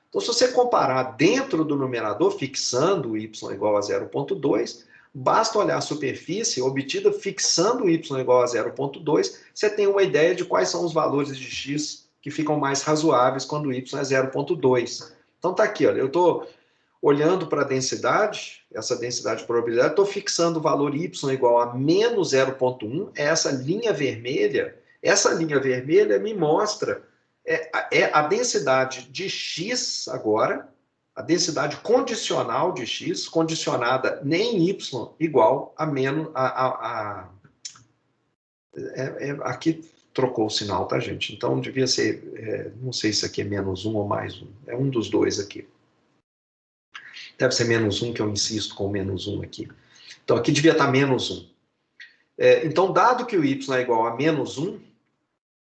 Speaker 1: Então, se você comparar dentro do numerador, fixando o y igual a 0,2, basta olhar a superfície obtida fixando o y igual a 0,2, você tem uma ideia de quais são os valores de x que ficam mais razoáveis quando o y é 0,2. Então, está aqui, olha, eu estou olhando para a densidade, essa densidade de probabilidade, estou fixando o valor y igual a menos 0,1, é essa linha vermelha. Essa linha vermelha me mostra a densidade de x agora, a densidade condicional de x, condicionada em y igual a menos... aqui trocou o sinal, tá, gente? Então, devia ser... não sei se aqui é menos 1 ou mais 1. É um dos dois aqui. Deve ser menos 1, que eu insisto com o menos 1 aqui. Então, aqui devia estar menos 1. Então, dado que o y é igual a menos 1,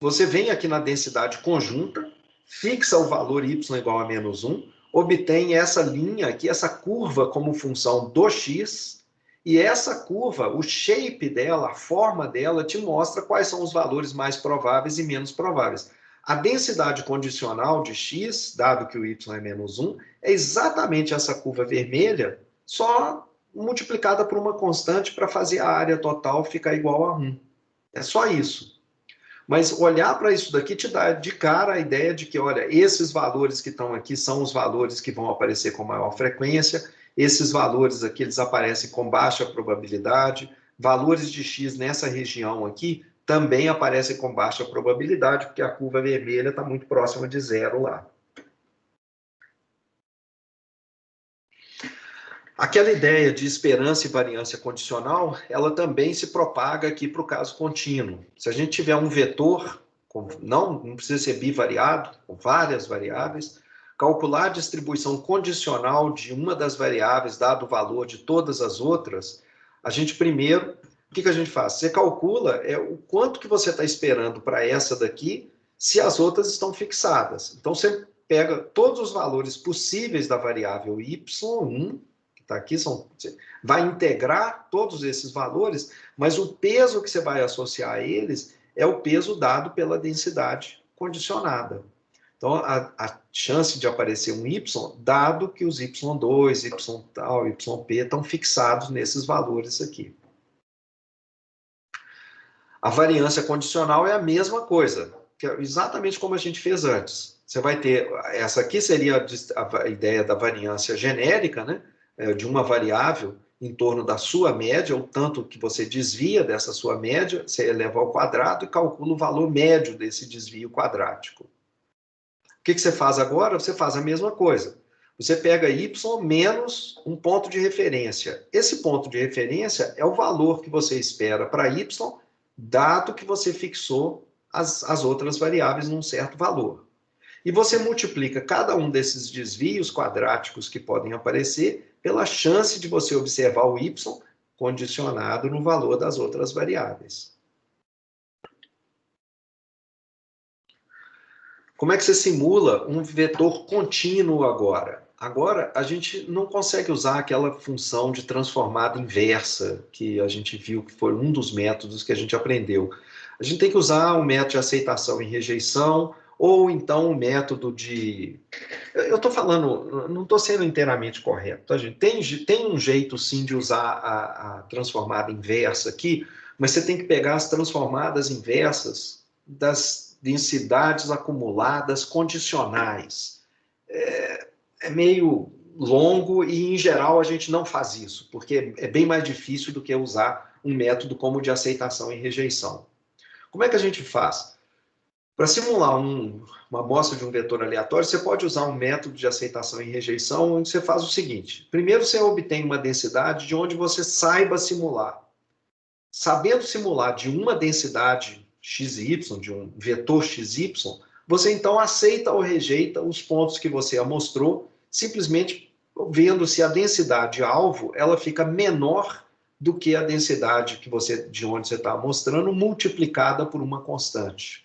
Speaker 1: você vem aqui na densidade conjunta, fixa o valor y igual a menos 1, obtém essa linha aqui, essa curva como função do x, e essa curva, o shape dela, a forma dela, te mostra quais são os valores mais prováveis e menos prováveis. A densidade condicional de x, dado que o y é menos 1, é exatamente essa curva vermelha, só multiplicada por uma constante para fazer a área total ficar igual a 1. É só isso. Mas olhar para isso daqui te dá de cara a ideia de que, olha, esses valores que estão aqui são os valores que vão aparecer com maior frequência, esses valores aqui eles aparecem com baixa probabilidade, valores de x nessa região aqui também aparecem com baixa probabilidade, porque a curva vermelha está muito próxima de zero lá. Aquela ideia de esperança e variância condicional, ela também se propaga aqui para o caso contínuo. Se a gente tiver um vetor, não precisa ser bivariado, com várias variáveis, calcular a distribuição condicional de uma das variáveis, dado o valor de todas as outras, a gente primeiro, o que a gente faz? Você calcula o quanto que você está esperando para essa daqui, se as outras estão fixadas. Então, você pega todos os valores possíveis da variável y1, tá aqui, vai integrar todos esses valores, mas o peso que você vai associar a eles é o peso dado pela densidade condicionada. Então, a chance de aparecer um y, dado que os y2, y tal, yp estão fixados nesses valores aqui. A variância condicional é a mesma coisa, que é exatamente como a gente fez antes. Você vai ter, essa aqui seria a ideia da variância genérica, né? De uma variável em torno da sua média, o tanto que você desvia dessa sua média, você eleva ao quadrado e calcula o valor médio desse desvio quadrático. O que você faz agora? Você faz a mesma coisa. Você pega y menos um ponto de referência. Esse ponto de referência é o valor que você espera para y, dado que você fixou as outras variáveis num certo valor. E você multiplica cada um desses desvios quadráticos que podem aparecer pela chance de você observar o y condicionado no valor das outras variáveis. Como é que você simula um vetor contínuo agora? Agora, a gente não consegue usar aquela função de transformada inversa que a gente viu que foi um dos métodos que a gente aprendeu. A gente tem que usar o método de aceitação e rejeição, ou então o método de... Eu estou falando, não estou sendo inteiramente correto, tá, gente? Tem um jeito, sim, de usar a transformada inversa aqui, mas você tem que pegar as transformadas inversas das densidades acumuladas condicionais. É meio longo e, em geral, a gente não faz isso, porque é bem mais difícil do que usar um método como o de aceitação e rejeição. Como é que a gente faz? Para simular uma amostra de um vetor aleatório, você pode usar um método de aceitação e rejeição, onde você faz o seguinte. Primeiro, você obtém uma densidade de onde você saiba simular. Sabendo simular de uma densidade xy, de um vetor xy, você então aceita ou rejeita os pontos que você amostrou, simplesmente vendo se a densidade alvo ela fica menor do que a densidade de onde você está amostrando, multiplicada por uma constante.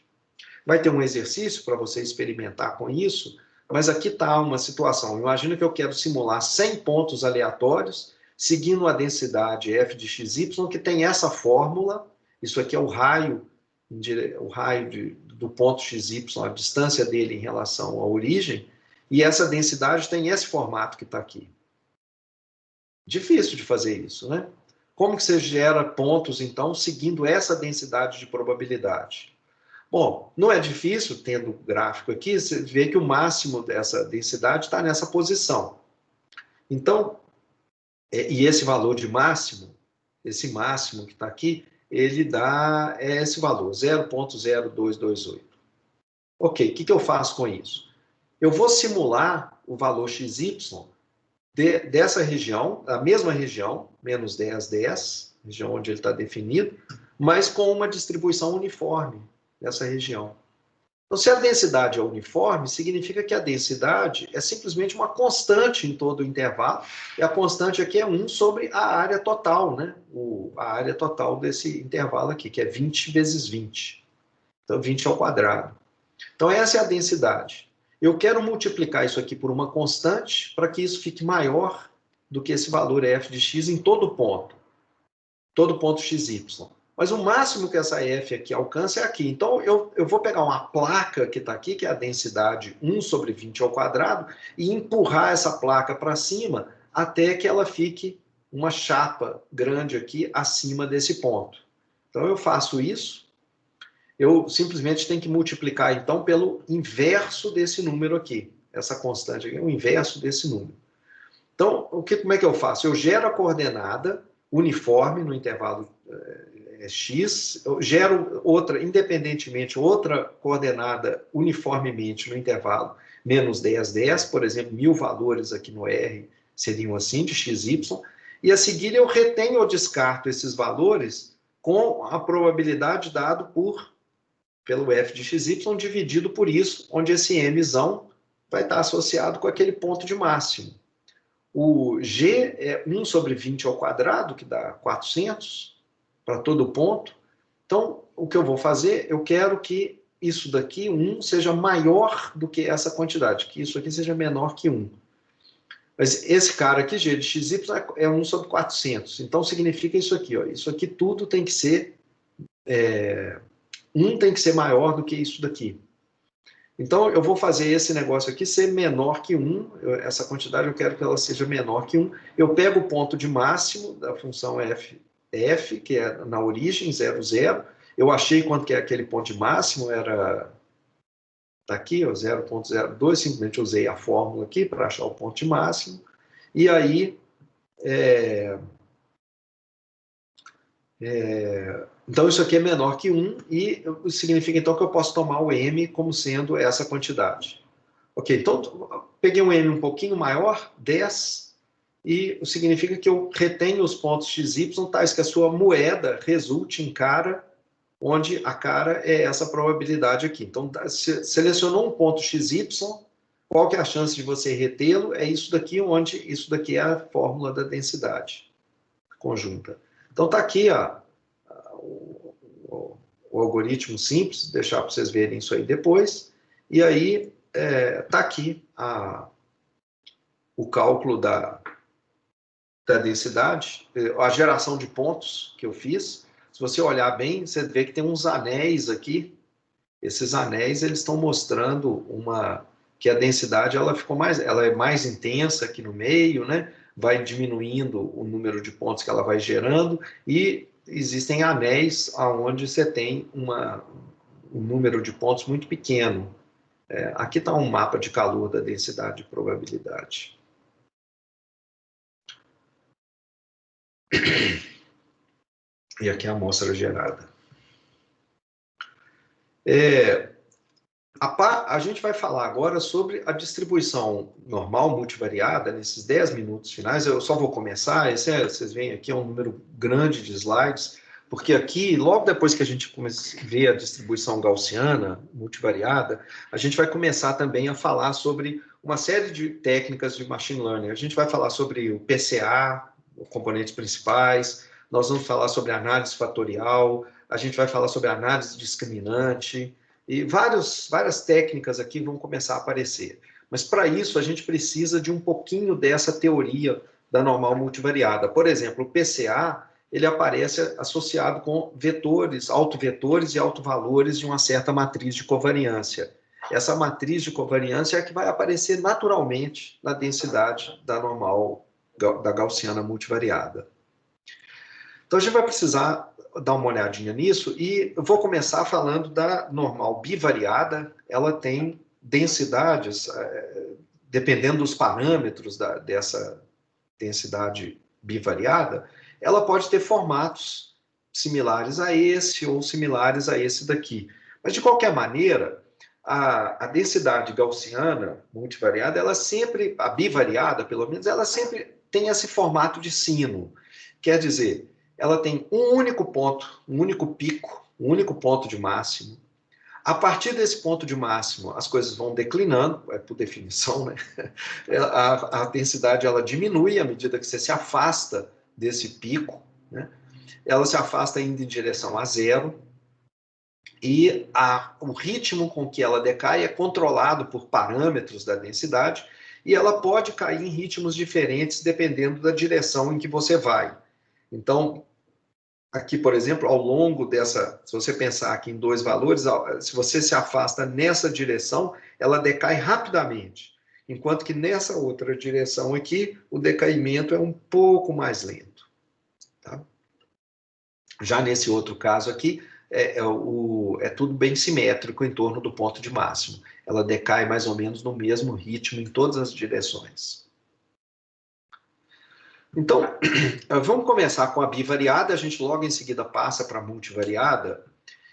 Speaker 1: Vai ter um exercício para você experimentar com isso, mas aqui está uma situação. Imagina que eu quero simular 100 pontos aleatórios, seguindo a densidade f de xy, que tem essa fórmula. Isso aqui é o raio do ponto xy, a distância dele em relação à origem, e essa densidade tem esse formato que está aqui. Difícil de fazer isso, né? Como que você gera pontos, então, seguindo essa densidade de probabilidade? Bom, não é difícil, tendo o gráfico aqui, você vê que o máximo dessa densidade está nessa posição. Então, e esse valor de máximo, esse máximo que está aqui, ele dá esse valor, 0,0228. Ok, o que eu faço com isso? Eu vou simular o valor xy dessa região, a mesma região, menos 10, 10, região onde ele está definido, mas com uma distribuição uniforme nessa região. Então, se a densidade é uniforme, significa que a densidade é simplesmente uma constante em todo o intervalo, e a constante aqui é 1 sobre a área total, né? A área total desse intervalo aqui, que é 20 vezes 20. Então, 20 ao quadrado. Então, essa é a densidade. Eu quero multiplicar isso aqui por uma constante para que isso fique maior do que esse valor f de x em todo ponto xy. Mas o máximo que essa f aqui alcança é aqui. Então, eu vou pegar uma placa que está aqui, que é a densidade 1 sobre 20 ao quadrado, e empurrar essa placa para cima até que ela fique uma chapa grande aqui acima desse ponto. Então, eu faço isso. Eu simplesmente tenho que multiplicar, então, pelo inverso desse número aqui. Essa constante aqui é o inverso desse número. Então, como é que eu faço? Eu gero a coordenada uniforme no intervalo x, eu gero outra, independentemente, outra coordenada uniformemente no intervalo menos 10, 10, por exemplo, 1000 valores aqui no R seriam assim, de xy, e a seguir eu retenho ou descarto esses valores com a probabilidade dado pelo f de xy dividido por isso, onde esse mzão vai estar associado com aquele ponto de máximo. O g é 1 sobre 20 ao quadrado, que dá 400, para todo ponto. Então, o que eu vou fazer, eu quero que isso daqui, 1, seja maior do que essa quantidade, que isso aqui seja menor que 1. Mas esse cara aqui, g de xy, é 1 sobre 400. Então, significa isso aqui. Ó, isso aqui tudo tem que ser... 1 tem que ser maior do que isso daqui. Então, eu vou fazer esse negócio aqui ser menor que 1. Essa quantidade eu quero que ela seja menor que 1. Eu pego o ponto de máximo da função f, que é na origem, 0, 0. Eu achei quanto que é aquele ponto de máximo, era... Está aqui, 0,02. Simplesmente usei a fórmula aqui para achar o ponto de máximo. E aí... Então, isso aqui é menor que 1, e significa, então, que eu posso tomar o m como sendo essa quantidade. Ok, então, peguei um m um pouquinho maior, 10, e significa que eu retenho os pontos xy, tais que a sua moeda resulte em cara, onde a cara é essa probabilidade aqui. Então, selecionou um ponto xy, qual que é a chance de você retê-lo? É isso daqui, onde isso daqui é a fórmula da densidade conjunta. Então, está aqui o algoritmo simples, vou deixar para vocês verem isso aí depois. E aí, está aqui o cálculo da densidade, a geração de pontos que eu fiz. Se você olhar bem, você vê que tem uns anéis aqui. Esses anéis, eles estão mostrando que a densidade ela é mais intensa aqui no meio, né? Vai diminuindo o número de pontos que ela vai gerando, e existem anéis onde você tem um número de pontos muito pequeno. Aqui está um mapa de calor da densidade de probabilidade. E aqui é a amostra gerada. A gente vai falar agora sobre a distribuição normal multivariada nesses 10 minutos finais. Eu só vou começar, vocês veem aqui, é um número grande de slides, porque aqui, logo depois que a gente vê a distribuição gaussiana multivariada, a gente vai começar também a falar sobre uma série de técnicas de machine learning. A gente vai falar sobre o PCA, os componentes principais, nós vamos falar sobre análise fatorial, a gente vai falar sobre análise discriminante, e várias técnicas aqui vão começar a aparecer. Mas para isso a gente precisa de um pouquinho dessa teoria da normal multivariada. Por exemplo, o PCA, ele aparece associado com vetores, autovetores e autovalores de uma certa matriz de covariância. Essa matriz de covariância é a que vai aparecer naturalmente na densidade da normal, da gaussiana multivariada. Então a gente vai precisar dar uma olhadinha nisso, e eu vou começar falando da normal bivariada. Ela tem densidades, dependendo dos parâmetros dessa densidade bivariada, ela pode ter formatos similares a esse ou similares a esse daqui. Mas, de qualquer maneira, a densidade gaussiana multivariada, ela sempre, a bivariada, pelo menos, ela sempre tem esse formato de sino. Quer dizer, ela tem um único ponto, um único pico, um único ponto de máximo. A partir desse ponto de máximo, as coisas vão declinando, por definição, né? A densidade ela diminui à medida que você se afasta desse pico, né? Ela se afasta indo em direção a zero, e o ritmo com que ela decai é controlado por parâmetros da densidade, e ela pode cair em ritmos diferentes dependendo da direção em que você vai. Então, aqui, por exemplo, ao longo se você pensar aqui em dois valores, se você se afasta nessa direção, ela decai rapidamente, enquanto que nessa outra direção aqui, o decaimento é um pouco mais lento. Tá? Já nesse outro caso aqui, é tudo bem simétrico em torno do ponto de máximo. Ela decai mais ou menos no mesmo ritmo em todas as direções. Então, vamos começar com a bivariada, a gente logo em seguida passa para a multivariada,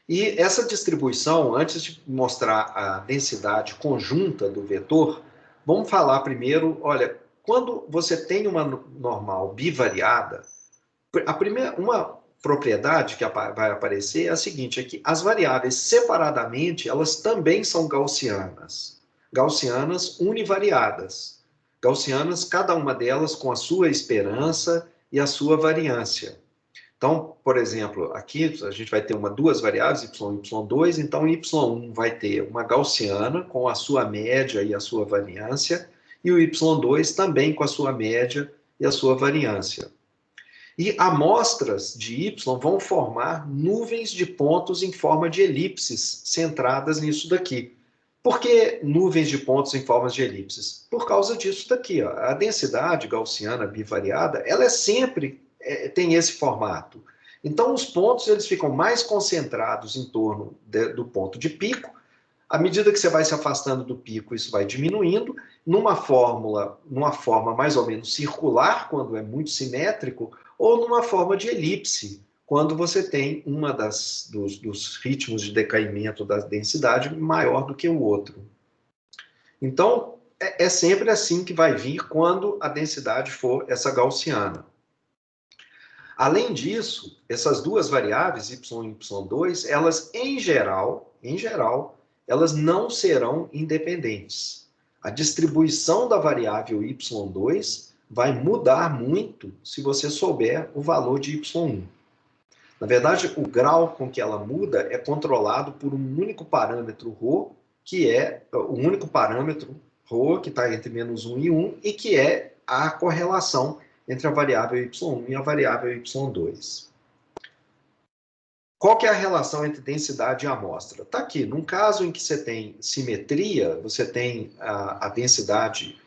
Speaker 1: e essa distribuição, antes de mostrar a densidade conjunta do vetor, vamos falar primeiro, olha, quando você tem uma normal bivariada, uma propriedade que vai aparecer é a seguinte, é que as variáveis separadamente, elas também são gaussianas univariadas. Gaussianas, cada uma delas com a sua esperança e a sua variância. Então, por exemplo, aqui a gente vai ter duas variáveis, y e y2, então y1 vai ter uma gaussiana com a sua média e a sua variância, e o y2 também com a sua média e a sua variância. E amostras de y vão formar nuvens de pontos em forma de elipses centradas nisso daqui. Por que nuvens de pontos em formas de elipses? Por causa disso daqui. Ó. A densidade gaussiana bivariada, ela sempre tem esse formato. Então, os pontos eles ficam mais concentrados em torno do ponto de pico. À medida que você vai se afastando do pico, isso vai diminuindo. Numa forma mais ou menos circular, quando é muito simétrico, ou numa forma de elipse, quando você tem dos ritmos de decaimento da densidade maior do que o outro. Então, é sempre assim que vai vir quando a densidade for essa gaussiana. Além disso, essas duas variáveis, y e y2, elas, em geral, elas não serão independentes. A distribuição da variável y2 vai mudar muito se você souber o valor de y1. Na verdade, o grau com que ela muda é controlado por um único parâmetro ρ, que é o único parâmetro ρ, que está entre menos 1 e 1, e que é a correlação entre a variável y1 e a variável y2. Qual que é a relação entre densidade e amostra? Está aqui. Num caso em que você tem simetria, você tem a densidade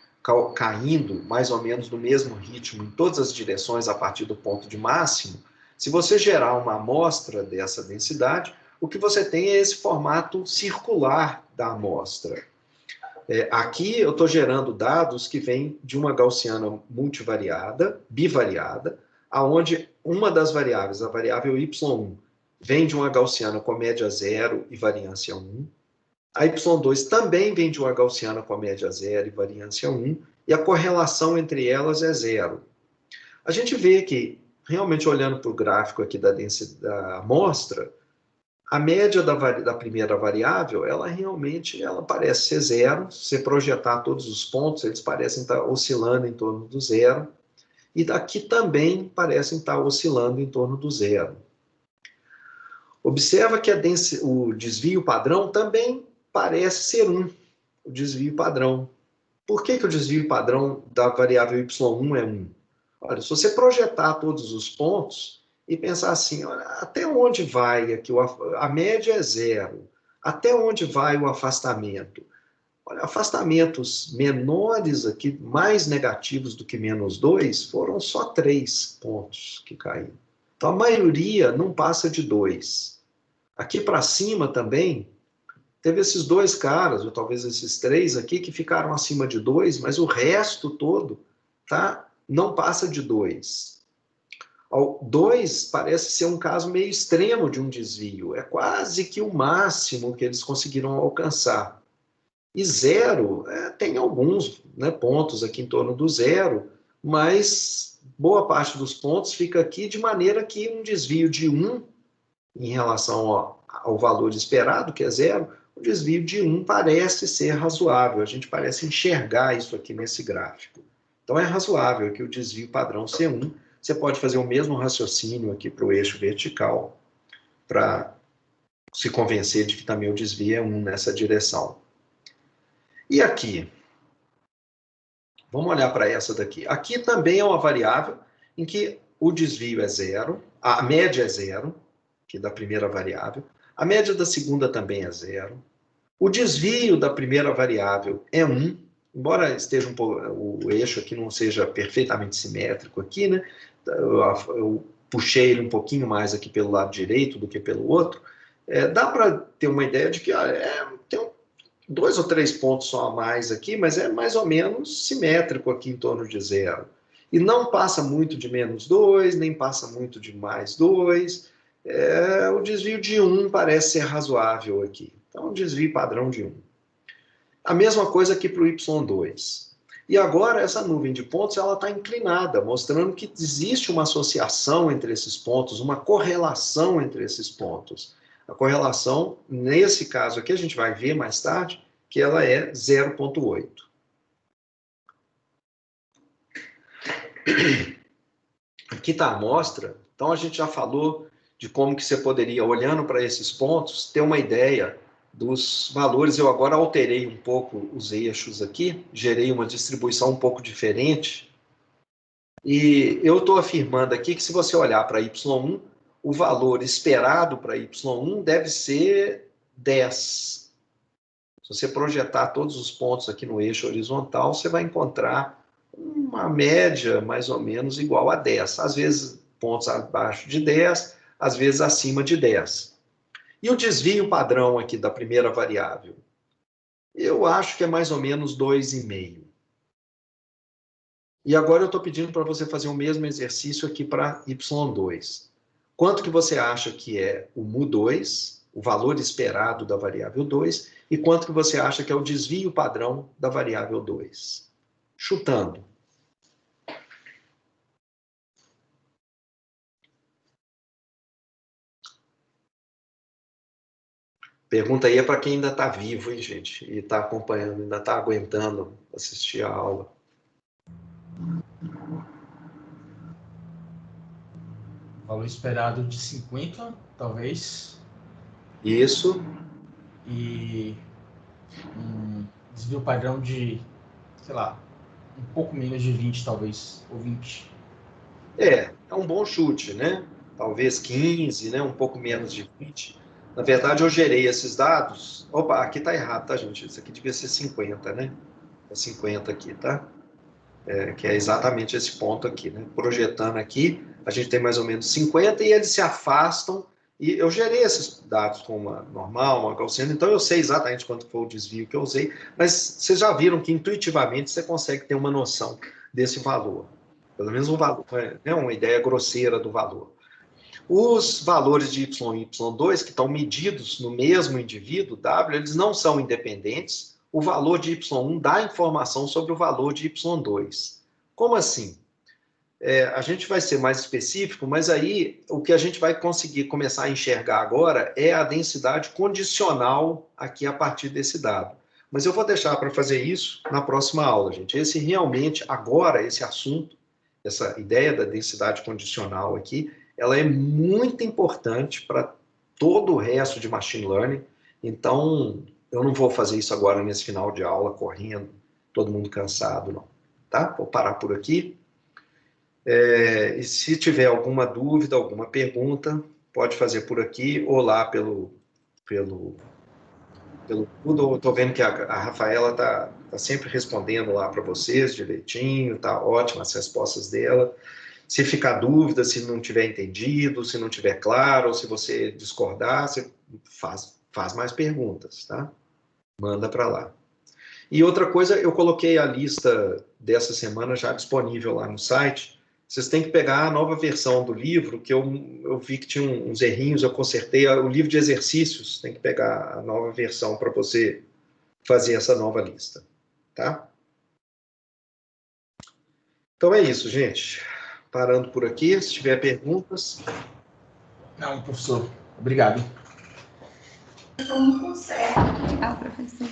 Speaker 1: caindo mais ou menos no mesmo ritmo em todas as direções a partir do ponto de máximo. Se você gerar uma amostra dessa densidade, o que você tem é esse formato circular da amostra. Aqui eu estou gerando dados que vêm de uma gaussiana multivariada, bivariada, aonde uma das variáveis, a variável y1, vem de uma gaussiana com média 0 e variância 1. A y2 também vem de uma gaussiana com média 0 e variância 1, e a correlação entre elas é 0. A gente vê que, realmente olhando para o gráfico aqui da amostra, a média da primeira variável, ela parece ser 0. Se você projetar todos os pontos, eles parecem estar oscilando em torno do 0. E daqui também parecem estar oscilando em torno do 0. Observa que o desvio padrão também parece ser 1, o desvio padrão. Por que o desvio padrão da variável y1 é 1? Olha, se você projetar todos os pontos e pensar assim, olha, até onde vai aqui, a média é 0, até onde vai o afastamento? Olha, afastamentos menores aqui, mais negativos do que menos 2, foram só 3 pontos que caíram. Então, a maioria não passa de 2. Aqui para cima também, teve esses 2 caras, ou talvez esses 3 aqui, que ficaram acima de 2, mas o resto todo não passa de 2. 2 parece ser um caso meio extremo de um desvio. É quase que o máximo que eles conseguiram alcançar. E 0, tem alguns pontos aqui em torno do 0, mas boa parte dos pontos fica aqui de maneira que um desvio de 1 em relação ao valor esperado, que é 0, o desvio de 1 parece ser razoável. A gente parece enxergar isso aqui nesse gráfico. Então, é razoável aqui o desvio padrão ser 1. Você pode fazer o mesmo raciocínio aqui para o eixo vertical, para se convencer de que também o desvio é 1 nessa direção. E aqui? Vamos olhar para essa daqui. Aqui também é uma variável em que o desvio é 0, a média é 0, que é da primeira variável, a média da segunda também é 0, o desvio da primeira variável é 1, embora esteja o eixo aqui não seja perfeitamente simétrico aqui, né? Eu puxei ele um pouquinho mais aqui pelo lado direito do que pelo outro, dá para ter uma ideia de que tem 2 ou 3 pontos só a mais aqui, mas é mais ou menos simétrico aqui em torno de 0. E não passa muito de menos 2, nem passa muito de mais 2. O desvio de 1 parece ser razoável aqui. Então, um desvio padrão de 1. A mesma coisa aqui para o y2. E agora, essa nuvem de pontos está inclinada, mostrando que existe uma associação entre esses pontos, uma correlação entre esses pontos. A correlação, nesse caso aqui, a gente vai ver mais tarde, que ela é 0,8. Aqui está a amostra. Então, a gente já falou de como que você poderia, olhando para esses pontos, ter uma ideia dos valores. Eu agora alterei um pouco os eixos aqui, gerei uma distribuição um pouco diferente. E eu estou afirmando aqui que se você olhar para y1, o valor esperado para y1 deve ser 10. Se você projetar todos os pontos aqui no eixo horizontal, você vai encontrar uma média mais ou menos igual a 10. Às vezes pontos abaixo de 10, às vezes acima de 10. E o desvio padrão aqui da primeira variável? Eu acho que é mais ou menos 2,5. E agora eu estou pedindo para você fazer o mesmo exercício aqui para y2. Quanto que você acha que é o mu2, o valor esperado da variável 2, e quanto que você acha que é o desvio padrão da variável 2? Chutando. Pergunta aí é para quem ainda está vivo, hein, gente? E está acompanhando, ainda está aguentando assistir a aula.
Speaker 2: Valor esperado de 50, talvez.
Speaker 1: Isso.
Speaker 2: E um desvio padrão de sei lá, um pouco menos de 20, talvez, ou 20.
Speaker 1: É um bom chute, né? Talvez 15, né? Um pouco menos de 20. Na verdade, eu gerei esses dados. Opa, aqui tá errado, tá, gente? Isso aqui devia ser 50, né? É 50 aqui, tá? Que é exatamente esse ponto aqui, né? Projetando aqui, a gente tem mais ou menos 50 e eles se afastam. E eu gerei esses dados com uma normal, uma gaussiana, então eu sei exatamente quanto foi o desvio que eu usei, mas vocês já viram que intuitivamente você consegue ter uma noção desse valor. Pelo menos um valor, né? Uma ideia grosseira do valor. Os valores de Y e Y2, que estão medidos no mesmo indivíduo, W, eles não são independentes. O valor de Y1 dá informação sobre o valor de Y2. Como assim? A gente vai ser mais específico, mas aí o que a gente vai conseguir começar a enxergar agora é a densidade condicional aqui a partir desse dado. Mas eu vou deixar para fazer isso na próxima aula, gente. Esse realmente, agora, esse assunto, essa ideia da densidade condicional aqui, ela é muito importante para todo o resto de machine learning. Então, eu não vou fazer isso agora nesse final de aula, correndo, todo mundo cansado, não. Tá? Vou parar por aqui. E se tiver alguma dúvida, alguma pergunta, pode fazer por aqui ou lá pelo Moodle. Estou vendo que a Rafaela tá sempre respondendo lá para vocês direitinho, tá ótima as respostas dela. Se ficar dúvida, se não tiver entendido, se não tiver claro, ou se você discordar, você faz mais perguntas, tá? Manda para lá. E outra coisa, eu coloquei a lista dessa semana já disponível lá no site. Vocês têm que pegar a nova versão do livro, que eu vi que tinha uns errinhos, eu consertei. O livro de exercícios, tem que pegar a nova versão para você fazer essa nova lista, tá? Então é isso, gente. Parando por aqui, se tiver perguntas.
Speaker 2: Não, professor. Obrigado.
Speaker 3: Como conserta? Ah, professor.